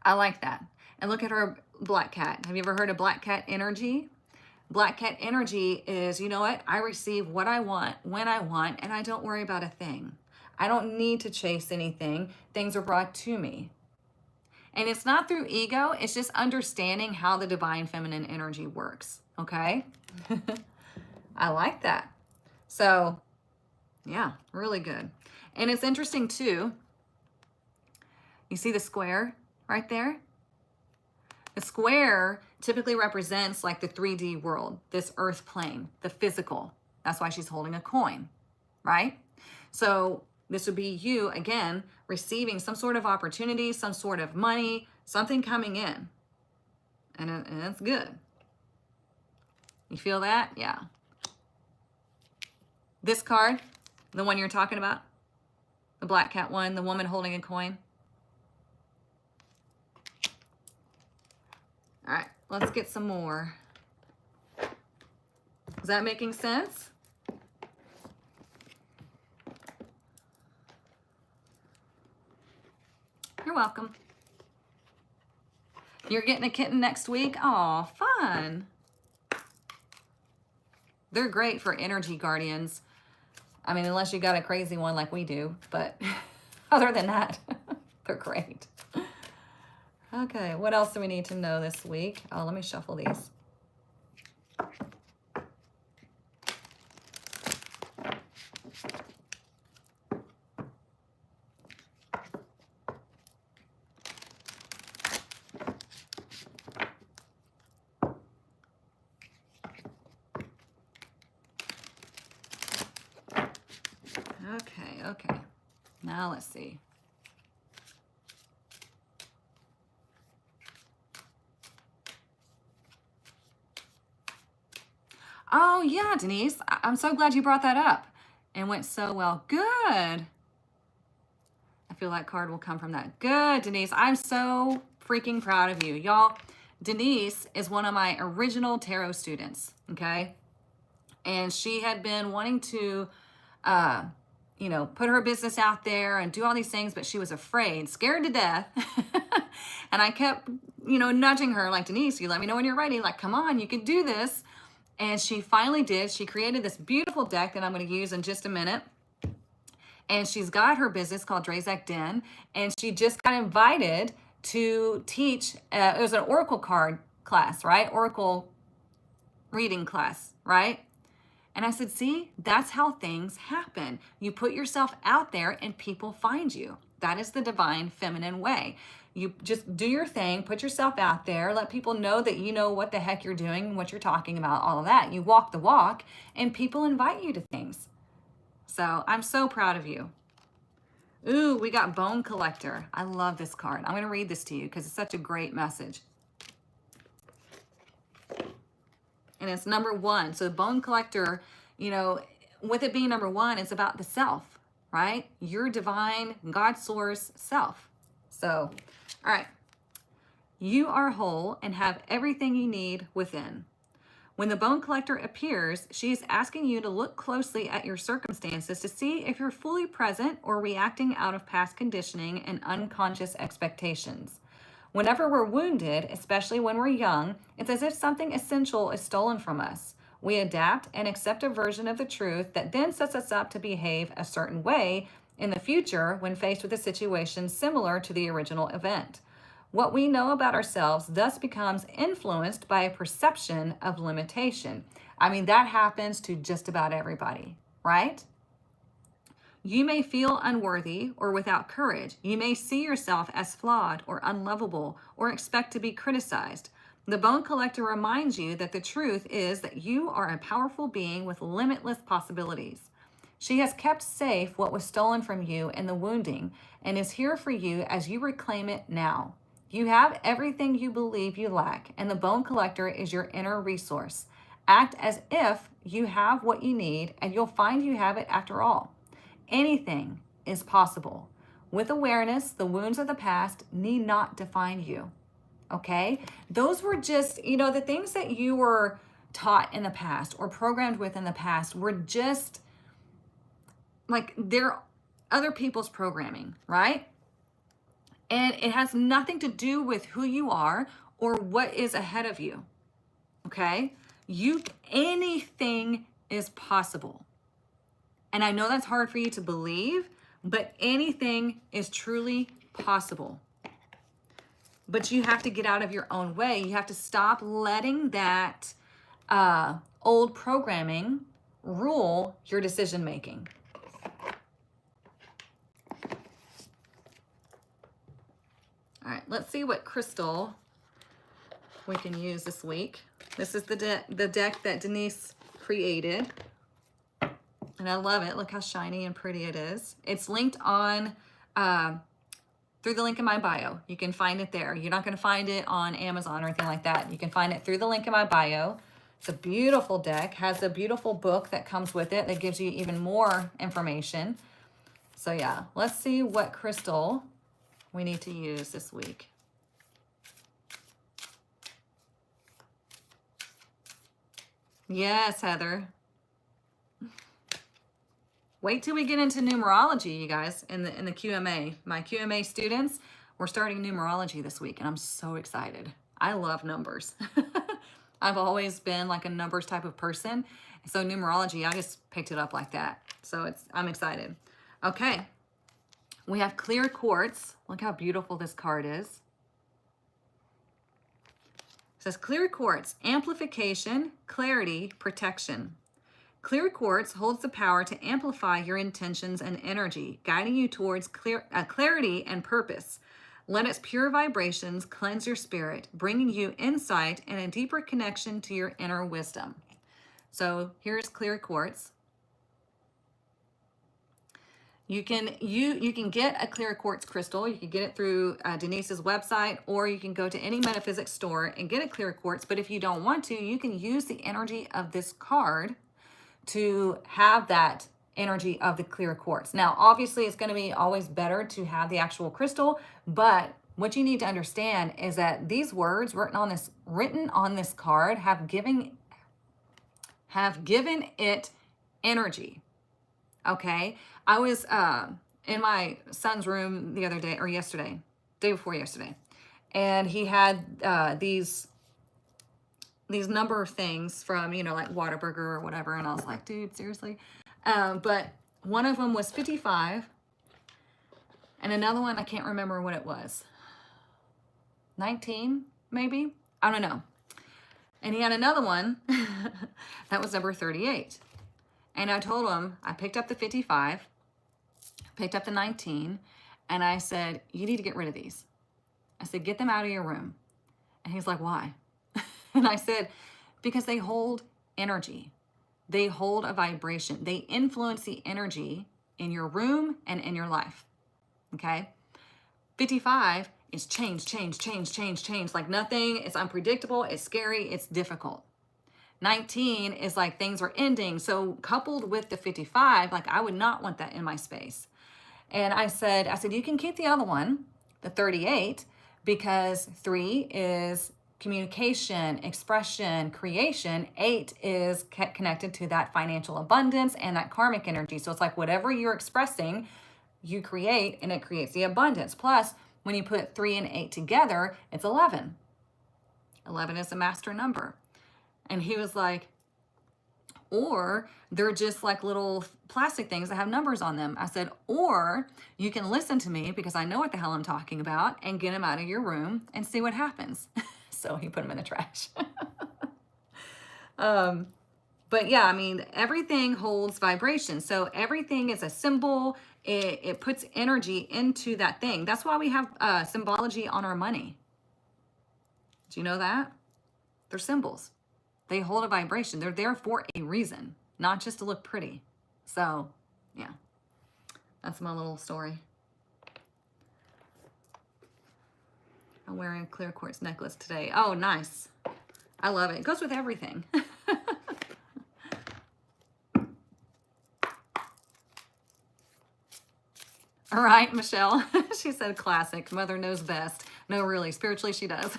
I like that. And look at her black cat. Have you ever heard of black cat energy? Black cat energy is, you know what? I receive what I want, when I want, and I don't worry about a thing. I don't need to chase anything. Things are brought to me. And it's not through ego. It's just understanding how the divine feminine energy works, okay? I like that. So, yeah, really good. And it's interesting, too. You see the square right there? The square typically represents like the 3D world, this earth plane, the physical. That's why she's holding a coin, right? So this would be you, again, receiving some sort of opportunity, some sort of money, something coming in. And it's good. You feel that? Yeah. This card, the one you're talking about, the black cat one, the woman holding a coin. All right, let's get some more. Is that making sense? You're welcome. You're getting a kitten next week? Aw, fun. They're great for energy guardians. I mean, unless you got a crazy one like we do, but other than that, they're great. Okay, what else do we need to know this week? Oh, let me shuffle these. Okay. Now let's see. Oh, yeah, Denise. I'm so glad you brought that up. And went so well. Good. I feel that card will come from that. Good, Denise. I'm so freaking proud of you. Y'all, Denise is one of my original tarot students, okay? And she had been wanting to, put her business out there and do all these things, but she was afraid, scared to death. And I kept, nudging her like, Denise, you let me know when you're ready. Like, come on, you can do this. And she finally did. She created this beautiful deck that I'm going to use in just a minute. And she's got her business called Drazak Den. And she just got invited to teach. It was an oracle card class, right? Oracle reading class, right? And I said, see, that's how things happen. You put yourself out there and people find you. That is the divine feminine way. You just do your thing, put yourself out there, let people know that you know what the heck you're doing, what you're talking about, all of that. You walk the walk and people invite you to things. So I'm so proud of you. Ooh, we got Bone Collector. I love this card. I'm going to read this to you because it's such a great message. And it's number 1. So Bone Collector, with it being number 1, it's about the self, right? Your divine God source self. So, all right. You are whole and have everything you need within. When the Bone Collector appears, she is asking you to look closely at your circumstances to see if you're fully present or reacting out of past conditioning and unconscious expectations. Whenever we're wounded, especially when we're young, it's as if something essential is stolen from us. We adapt and accept a version of the truth that then sets us up to behave a certain way in the future when faced with a situation similar to the original event. What we know about ourselves thus becomes influenced by a perception of limitation. I mean, that happens to just about everybody, right? You may feel unworthy or without courage. You may see yourself as flawed or unlovable or expect to be criticized. The Bone Collector reminds you that the truth is that you are a powerful being with limitless possibilities. She has kept safe what was stolen from you in the wounding and is here for you as you reclaim it now. You have everything you believe you lack, and the Bone Collector is your inner resource. Act as if you have what you need, and you'll find you have it after all. Anything is possible. With awareness, the wounds of the past need not define you. Okay? Those were just, the things that you were taught in the past or programmed with in the past were just like they're other people's programming, right? And it has nothing to do with who you are or what is ahead of you. Okay? Anything is possible. And I know that's hard for you to believe, but anything is truly possible. But you have to get out of your own way. You have to stop letting that old programming rule your decision making. All right, let's see what crystal we can use this week. This is the deck that Denise created. And I love it. Look how shiny and pretty it is. It's linked on through the link in my bio. You can find it there. You're not going to find it on Amazon or anything like that. You can find it through the link in my bio. It's a beautiful deck. Has a beautiful book that comes with it that gives you even more information. So yeah, let's see what crystal we need to use this week. Yes, Heather. Wait till we get into numerology, you guys, in the QMA. My QMA students, we're starting numerology this week, and I'm so excited. I love numbers. I've always been like a numbers type of person. So numerology, I just picked it up like that. So I'm excited. Okay. We have clear quartz. Look how beautiful this card is. It says clear quartz, amplification, clarity, protection. Clear quartz holds the power to amplify your intentions and energy, guiding you towards clarity and purpose. Let its pure vibrations cleanse your spirit, bringing you insight and a deeper connection to your inner wisdom. So here's clear quartz. You can get a clear quartz crystal. You can get it through Denise's website, or you can go to any metaphysics store and get a clear quartz. But if you don't want to, you can use the energy of this card to have that energy of the clear quartz. Now, obviously, it's going to be always better to have the actual crystal, but what you need to understand is that these words written on this card have given it energy. Okay, I was in my son's room the other day, or yesterday, day before yesterday, and he had these number of things from, like Whataburger or whatever, and I was like, dude, seriously? But one of them was 55, and another one, I can't remember what it was. 19, maybe? I don't know. And he had another one that was number 38. And I told him, I picked up the 55, picked up the 19, and I said, you need to get rid of these. I said, get them out of your room. And he's like, why? And I said, because they hold energy. They hold a vibration. They influence the energy in your room and in your life. Okay? 55 is change. Like nothing. It's unpredictable. It's scary. It's difficult. 19 is like things are ending. So coupled with the 55, like I would not want that in my space. And I said, you can keep the other one, the 38, because 3 is communication, expression, creation. 8 is connected to that financial abundance and that karmic energy. So it's like whatever you're expressing, you create, and it creates the abundance. Plus, when you put 3 and 8 together, it's 11. 11 is a master number. And he was like, or they're just like little plastic things that have numbers on them. I said, or you can listen to me because I know what the hell I'm talking about and get them out of your room and see what happens. So he put them in the trash. But yeah, I mean, everything holds vibration. So everything is a symbol. It puts energy into that thing. That's why we have symbology on our money. Do you know that? They're symbols. They hold a vibration. They're there for a reason, not just to look pretty. So, yeah, that's my little story. I'm wearing a clear quartz necklace today. Oh, nice. I love it. It goes with everything. All right, Michelle. She said classic. Mother knows best. No, really. Spiritually, she does.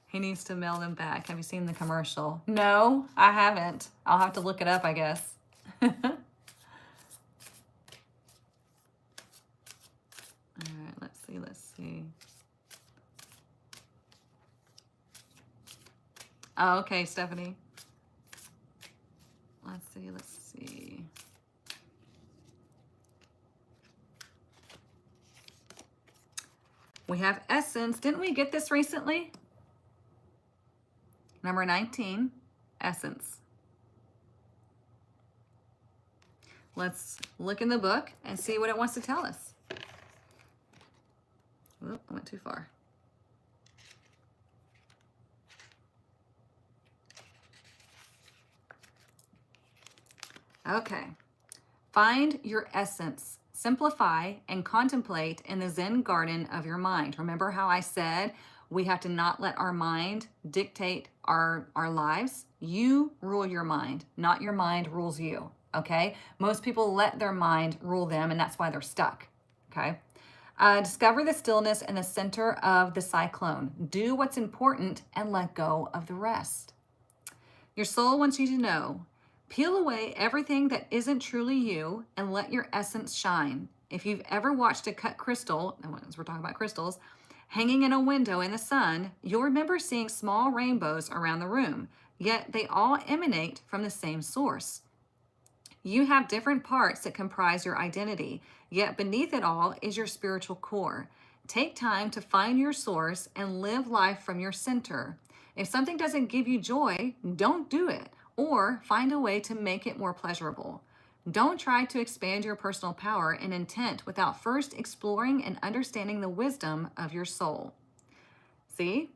He needs to mail them back. Have you seen the commercial? No, I haven't. I'll have to look it up, I guess. All right, let's see. Oh, okay, Stephanie. Let's see. We have Essence. Didn't we get this recently? Number 19, Essence. Let's look in the book and see what it wants to tell us. Oh, I went too far. Okay. Find your essence. Simplify and contemplate in the Zen garden of your mind. Remember how I said we have to not let our mind dictate our lives? You rule your mind, not your mind rules you, okay? Most people let their mind rule them, and that's why they're stuck, okay? Discover the stillness in the center of the cyclone. Do what's important and let go of the rest. Your soul wants you to know. Peel away everything that isn't truly you and let your essence shine. If you've ever watched a cut crystal, and as we're talking about crystals, hanging in a window in the sun, you'll remember seeing small rainbows around the room, yet they all emanate from the same source. You have different parts that comprise your identity, yet beneath it all is your spiritual core. Take time to find your source and live life from your center. If something doesn't give you joy, don't do it, or find a way to make it more pleasurable. Don't try to expand your personal power and intent without first exploring and understanding the wisdom of your soul. See?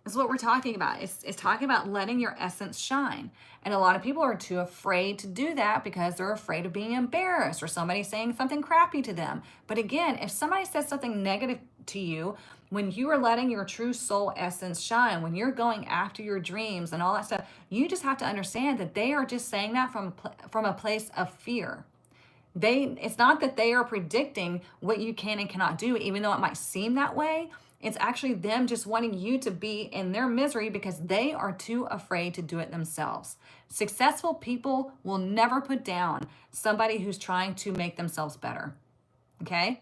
This is what we're talking about. It's talking about letting your essence shine. And a lot of people are too afraid to do that because they're afraid of being embarrassed or somebody saying something crappy to them. But again, if somebody says something negative to you, when you are letting your true soul essence shine, when you're going after your dreams and all that stuff, you just have to understand that they are just saying that from a place of fear. It's not that they are predicting what you can and cannot do, even though it might seem that way. It's actually them just wanting you to be in their misery because they are too afraid to do it themselves. Successful people will never put down somebody who's trying to make themselves better. Okay?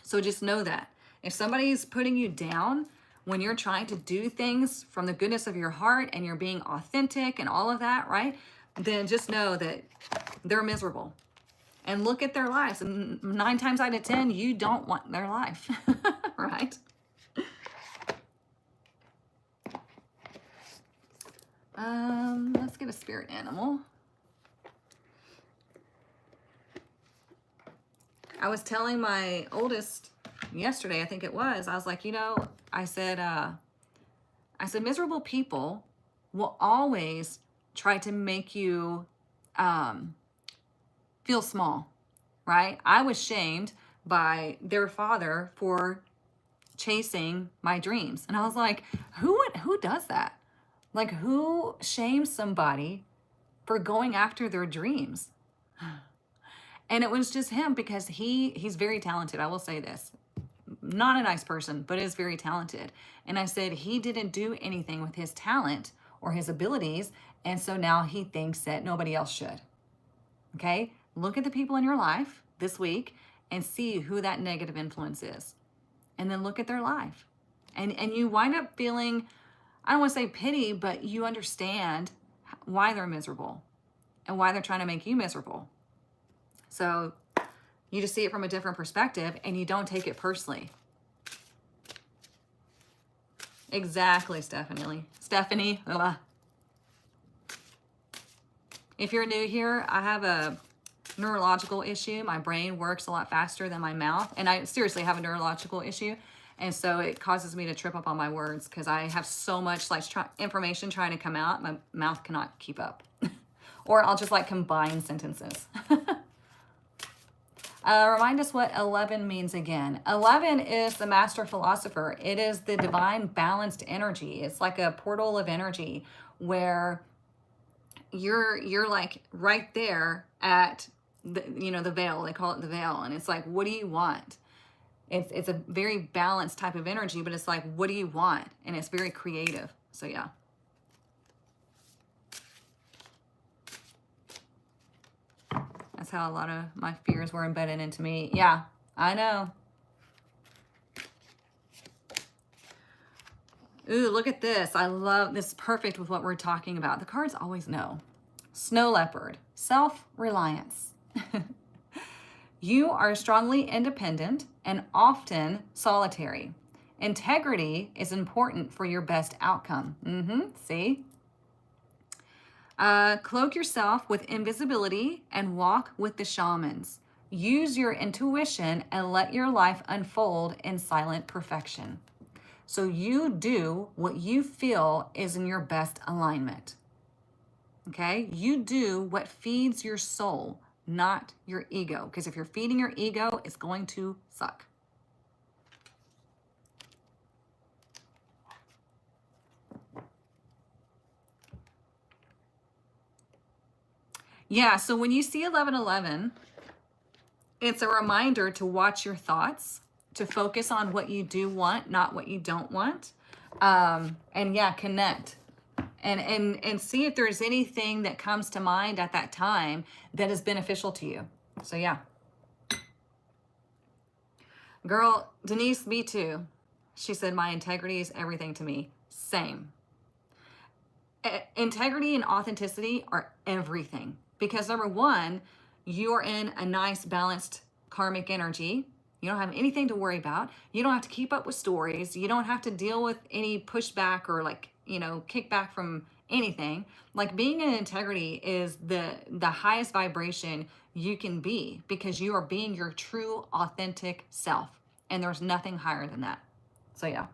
So just know that. If somebody's putting you down when you're trying to do things from the goodness of your heart and you're being authentic and all of that, right? Then just know that they're miserable. And look at their lives. And 9 times out of 10, you don't want their life, right? Let's get a spirit animal. I was telling my oldest yesterday, I think it was, I was like, I said, miserable people will always try to make you feel small, right? I was shamed by their father for chasing my dreams. And I was like, who does that? Like, who shames somebody for going after their dreams? And it was just him because he's very talented. I will say this. Not a nice person, but is very talented. And I said he didn't do anything with his talent or his abilities. And so now he thinks that nobody else should. Okay? Look at the people in your life this week and see who that negative influence is. And then look at their life. And you wind up feeling, I don't want to say pity, but you understand why they're miserable and why they're trying to make you miserable. So you just see it from a different perspective and you don't take it personally. Exactly, Stephanie. Ugh. If you're new here, I have a neurological issue. My brain works a lot faster than my mouth. And I seriously have a neurological issue. And so it causes me to trip up on my words because I have so much information trying to come out. My mouth cannot keep up. Or I'll just combine sentences. Remind us what 11 means again. 11 is the master philosopher. It is the divine balanced energy. It's like a portal of energy where you're like right there at the veil. They call it the veil. And it's like, what do you want? It's a very balanced type of energy, but it's like, what do you want? And it's very creative. So yeah. That's how a lot of my fears were embedded into me. Yeah, I know. Ooh, look at this. I love this. Perfect with what we're talking about. The cards always know. Snow leopard, self-reliance. You are strongly independent and often solitary. Integrity is important for your best outcome. See? Cloak yourself with invisibility and walk with the shamans. Use your intuition and let your life unfold in silent perfection. So you do what you feel is in your best alignment. Okay? You do what feeds your soul, not your ego. Because if you're feeding your ego, it's going to suck. Yeah, so when you see 1111, it's a reminder to watch your thoughts, to focus on what you do want, not what you don't want. And yeah, connect. And see if there's anything that comes to mind at that time that is beneficial to you. So yeah. Girl, Denise, me too. She said, my integrity is everything to me. Same. Integrity and authenticity are everything. Because number one, you're in a nice balanced karmic energy. You don't have anything to worry about. You don't have to keep up with stories. You don't have to deal with any pushback or kickback from anything. Like, being in integrity is the highest vibration you can be because you are being your true authentic self. And there's nothing higher than that. So yeah.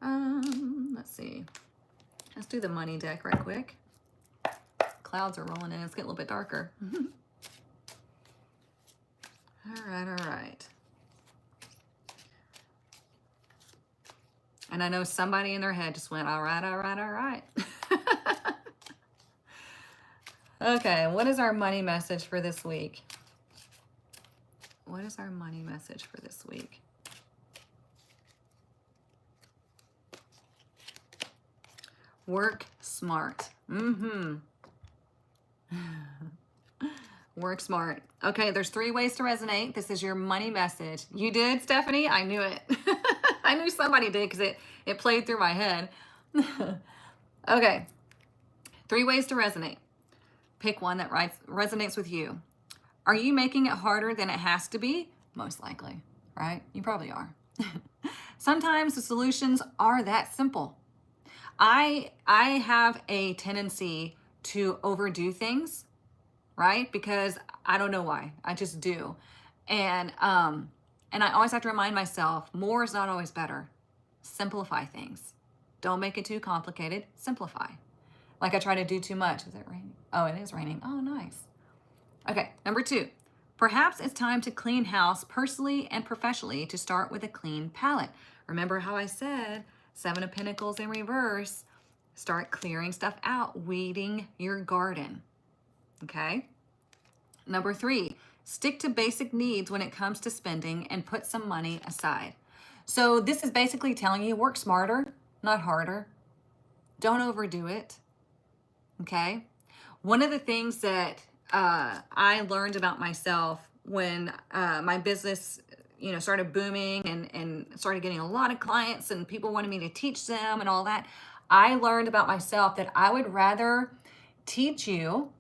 Let's see. Let's do the money deck right quick. Clouds are rolling in. It's getting a little bit darker. All right. And I know somebody in their head just went, all right. Okay, what is our money message for this week? What is our money message for this week? Work smart. Work smart. Okay, there's 3 ways to resonate. This is your money message. You did, Stephanie? I knew it. I knew somebody did because it played through my head. Okay, 3 ways to resonate. Pick one that resonates with you. Are you making it harder than it has to be? Most likely, right? You probably are. Sometimes the solutions are that simple. I have a tendency to overdo things, right? Because I don't know why. I just do. And I always have to remind myself, more is not always better. Simplify things. Don't make it too complicated. Simplify. Like I try to do too much. Is it raining? Oh, it is raining. Oh, nice. Okay, number 2. Perhaps it's time to clean house personally and professionally to start with a clean palette. Remember how I said 7 of Pentacles in reverse. Start clearing stuff out, weeding your garden. Okay? Number 3, stick to basic needs when it comes to spending and put some money aside. So this is basically telling you work smarter, not harder. Don't overdo it. Okay? One of the things that I learned about myself when my business, started booming and started getting a lot of clients and people wanted me to teach them and all that, I learned about myself that I would rather teach you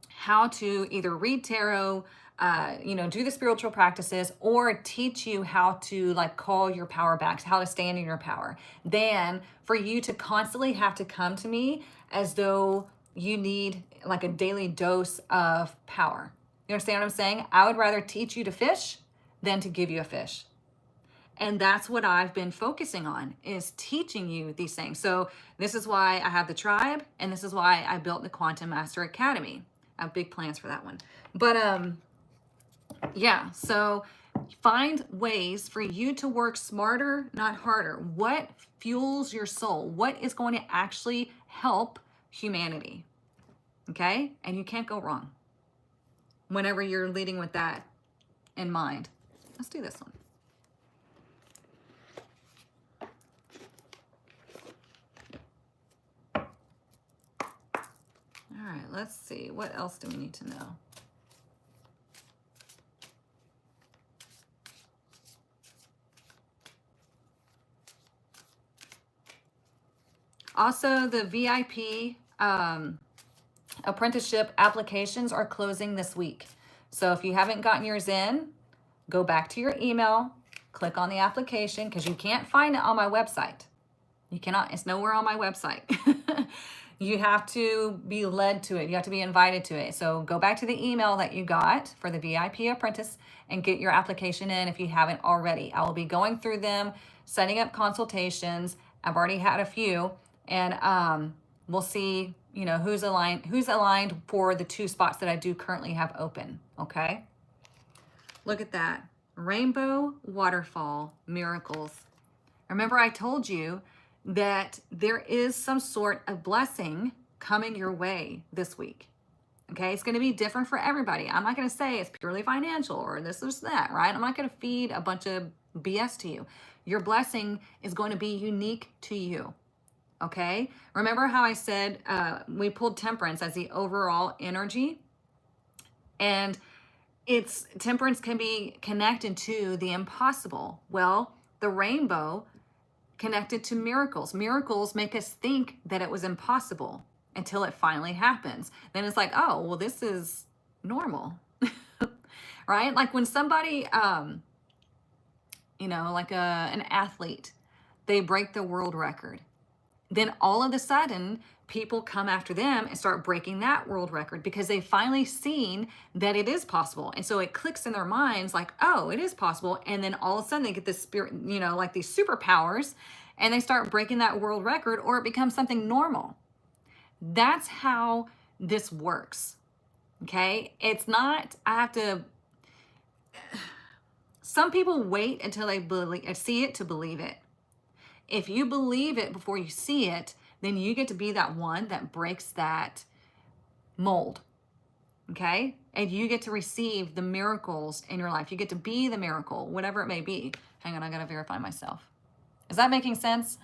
how to either read tarot, do the spiritual practices, or teach you how to call your power back, how to stand in your power, than for you to constantly have to come to me as though you need a daily dose of power. You understand what I'm saying? I would rather teach you to fish than to give you a fish. And that's what I've been focusing on, is teaching you these things. So this is why I have the tribe, and this is why I built the Quantum Master Academy. I have big plans for that one. But yeah, so find ways for you to work smarter, not harder. What fuels your soul? What is going to actually help humanity? Okay? And you can't go wrong whenever you're leading with that in mind. Let's do this one. All right, let's see. What else do we need to know? Also, the VIP apprenticeship applications are closing this week. So if you haven't gotten yours in, go back to your email, click on the application, because you can't find it on my website. You cannot, it's nowhere on my website. You have to be led to it. You have to be invited to it. So go back to the email that you got for the VIP apprentice and get your application in if you haven't already. I will be going through them, setting up consultations. I've already had a few, and we'll see, who's aligned for the 2 spots that I do currently have open. Okay. Look at that. Rainbow, waterfall, miracles. Remember I told you that there is some sort of blessing coming your way this week. Okay, it's going to be different for everybody. I'm not going to say it's purely financial or this or that, right? I'm not going to feed a bunch of BS to you. Your blessing is going to be unique to you. Okay, remember how I said we pulled temperance as the overall energy, and temperance can be connected to the impossible. Well, the rainbow connected to miracles. Miracles make us think that it was impossible until it finally happens. Then it's like, oh, well, this is normal, right? Like when somebody, an athlete, they break the world record. Then all of a sudden, people come after them and start breaking that world record because they've finally seen that it is possible. And so it clicks in their minds like, oh, it is possible. And then all of a sudden they get this spirit, like these superpowers, and they start breaking that world record, or it becomes something normal. That's how this works. Okay? It's not, some people wait until they see it to believe it. If you believe it before you see it, then you get to be that one that breaks that mold. Okay? And you get to receive the miracles in your life. You get to be the miracle, whatever it may be. Hang on, I gotta verify myself. Is that making sense?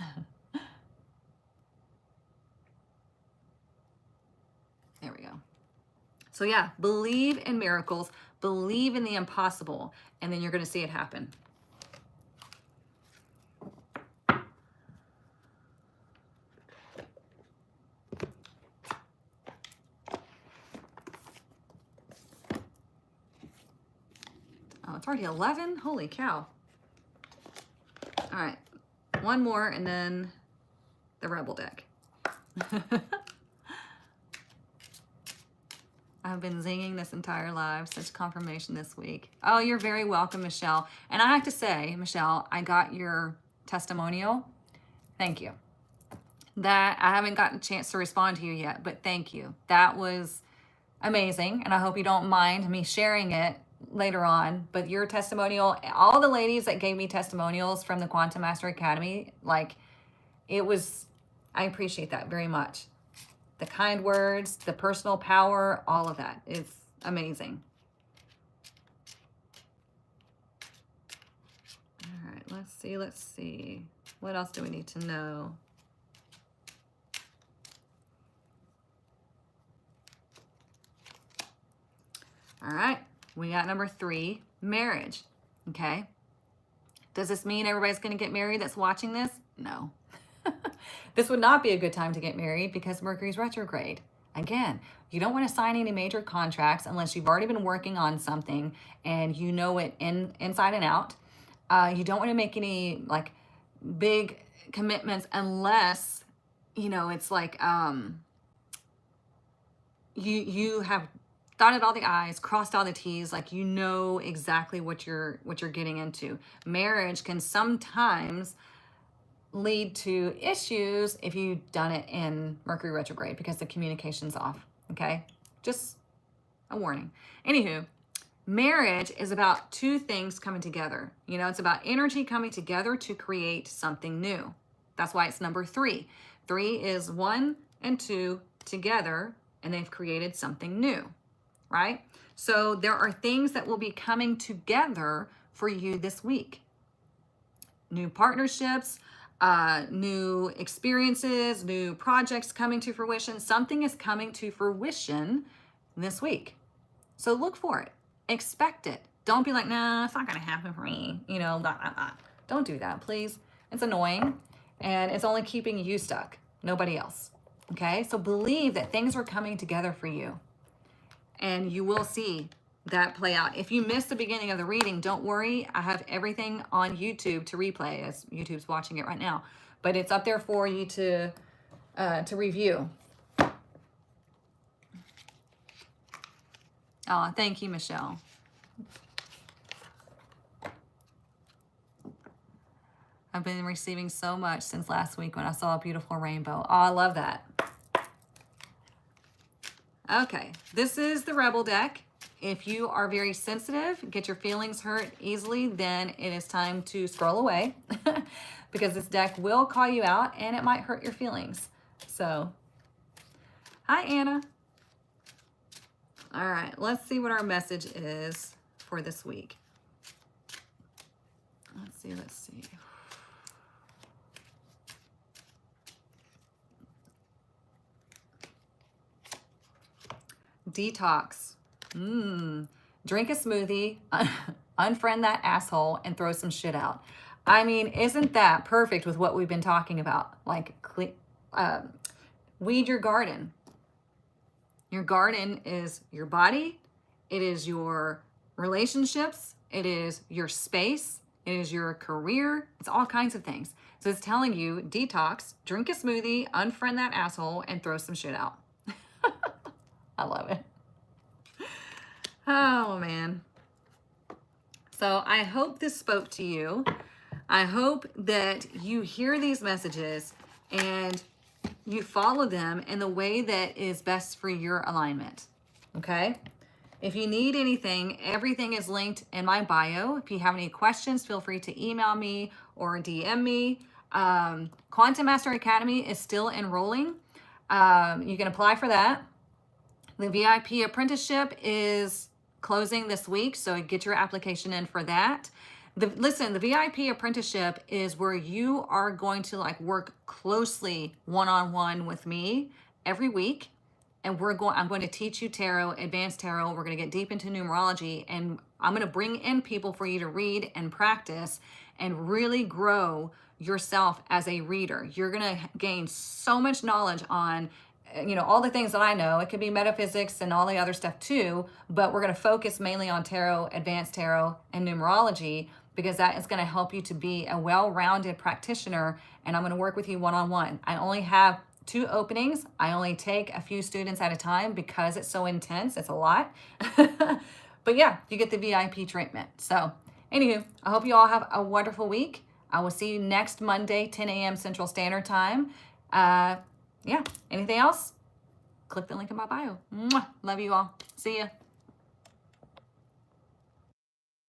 There we go. So yeah, believe in miracles, believe in the impossible, and then you're gonna see it happen. Oh, it's already 11? Holy cow. All right, one more and then the Rebel deck. I've been zinging this entire live. Such confirmation this week. Oh, you're very welcome, Michelle. And I have to say, Michelle, I got your testimonial. Thank you. That I haven't gotten a chance to respond to you yet, but thank you. That was amazing. And I hope you don't mind me sharing it later on. But your testimonial, all the ladies that gave me testimonials from the Quantum Master Academy, like it was, I appreciate that very much. The kind words, the personal power, all of that is amazing. All right, let's see. What else do we need to know? All right, we got number 3, marriage. Okay. Does this mean everybody's going to get married that's watching this? No. This would not be a good time to get married because Mercury's retrograde. Again, you don't want to sign any major contracts unless you've already been working on something and you know it inside and out. You don't want to make any like big commitments unless, you know, it's like you have dotted all the I's, crossed all the T's, like you know exactly what you're getting into. Marriage can sometimes lead to issues if you've done it in Mercury retrograde because the communication's off, okay? Just a warning. Anywho, marriage is about 2 things coming together. You know, it's about energy coming together to create something new. That's why it's number 3. 3 is 1 and 2 together, and they've created something new, right? So there are things that will be coming together for you this week. New partnerships, new experiences, new projects coming to fruition. Something is coming to fruition this week. So look for it. Expect it. Don't be like, nah, it's not going to happen for me. You know, blah, blah, blah. Don't do that, please. It's annoying and it's only keeping you stuck, nobody else. Okay? So believe that things are coming together for you and you will see that play out. If you missed the beginning of the reading, don't worry. I have everything on YouTube to replay as YouTube's watching it right now. But it's up there for you to review. Oh, thank you, Michelle. I've been receiving so much since last week when I saw a beautiful rainbow. Oh, I love that. Okay, this is the Rebel deck. If you are very sensitive, get your feelings hurt easily, then it is time to scroll away because this deck will call you out and it might hurt your feelings. So, hi, Anna. All right, let's see what our message is for this week. Let's see. Detox. Drink a smoothie, unfriend that asshole, and throw some shit out. I mean, isn't that perfect with what we've been talking about? Like, weed your garden. Your garden is your body. It is your relationships. It is your space. It is your career. It's all kinds of things. So it's telling you, detox, drink a smoothie, unfriend that asshole, and throw some shit out. I love it. Oh, man. So I hope this spoke to you. I hope that you hear these messages and you follow them in the way that is best for your alignment. Okay? If you need anything, everything is linked in my bio. If you have any questions, feel free to email me or DM me. Quantum Master Academy is still enrolling. You can apply for that. The VIP apprenticeship is closing this week, so get your application in for that. Listen, the VIP apprenticeship is where you are going to like work closely one-on-one with me every week. And I'm going to teach you tarot, advanced tarot. We're going to get deep into numerology, and I'm going to bring in people for you to read and practice and really grow yourself as a reader. You're going to gain so much knowledge on, all the things that I know. It could be metaphysics and all the other stuff too, but we're going to focus mainly on tarot, advanced tarot, and numerology, because that is going to help you to be a well-rounded practitioner. And I'm going to work with you one-on-one. I only have 2 openings. I only take a few students at a time because it's so intense. It's a lot. But yeah, you get the VIP treatment. So anywho, I hope you all have a wonderful week. I will see you next Monday, 10 a.m. Central Standard Time. Yeah, anything else? Click the link in my bio. Mwah. Love you all. See ya.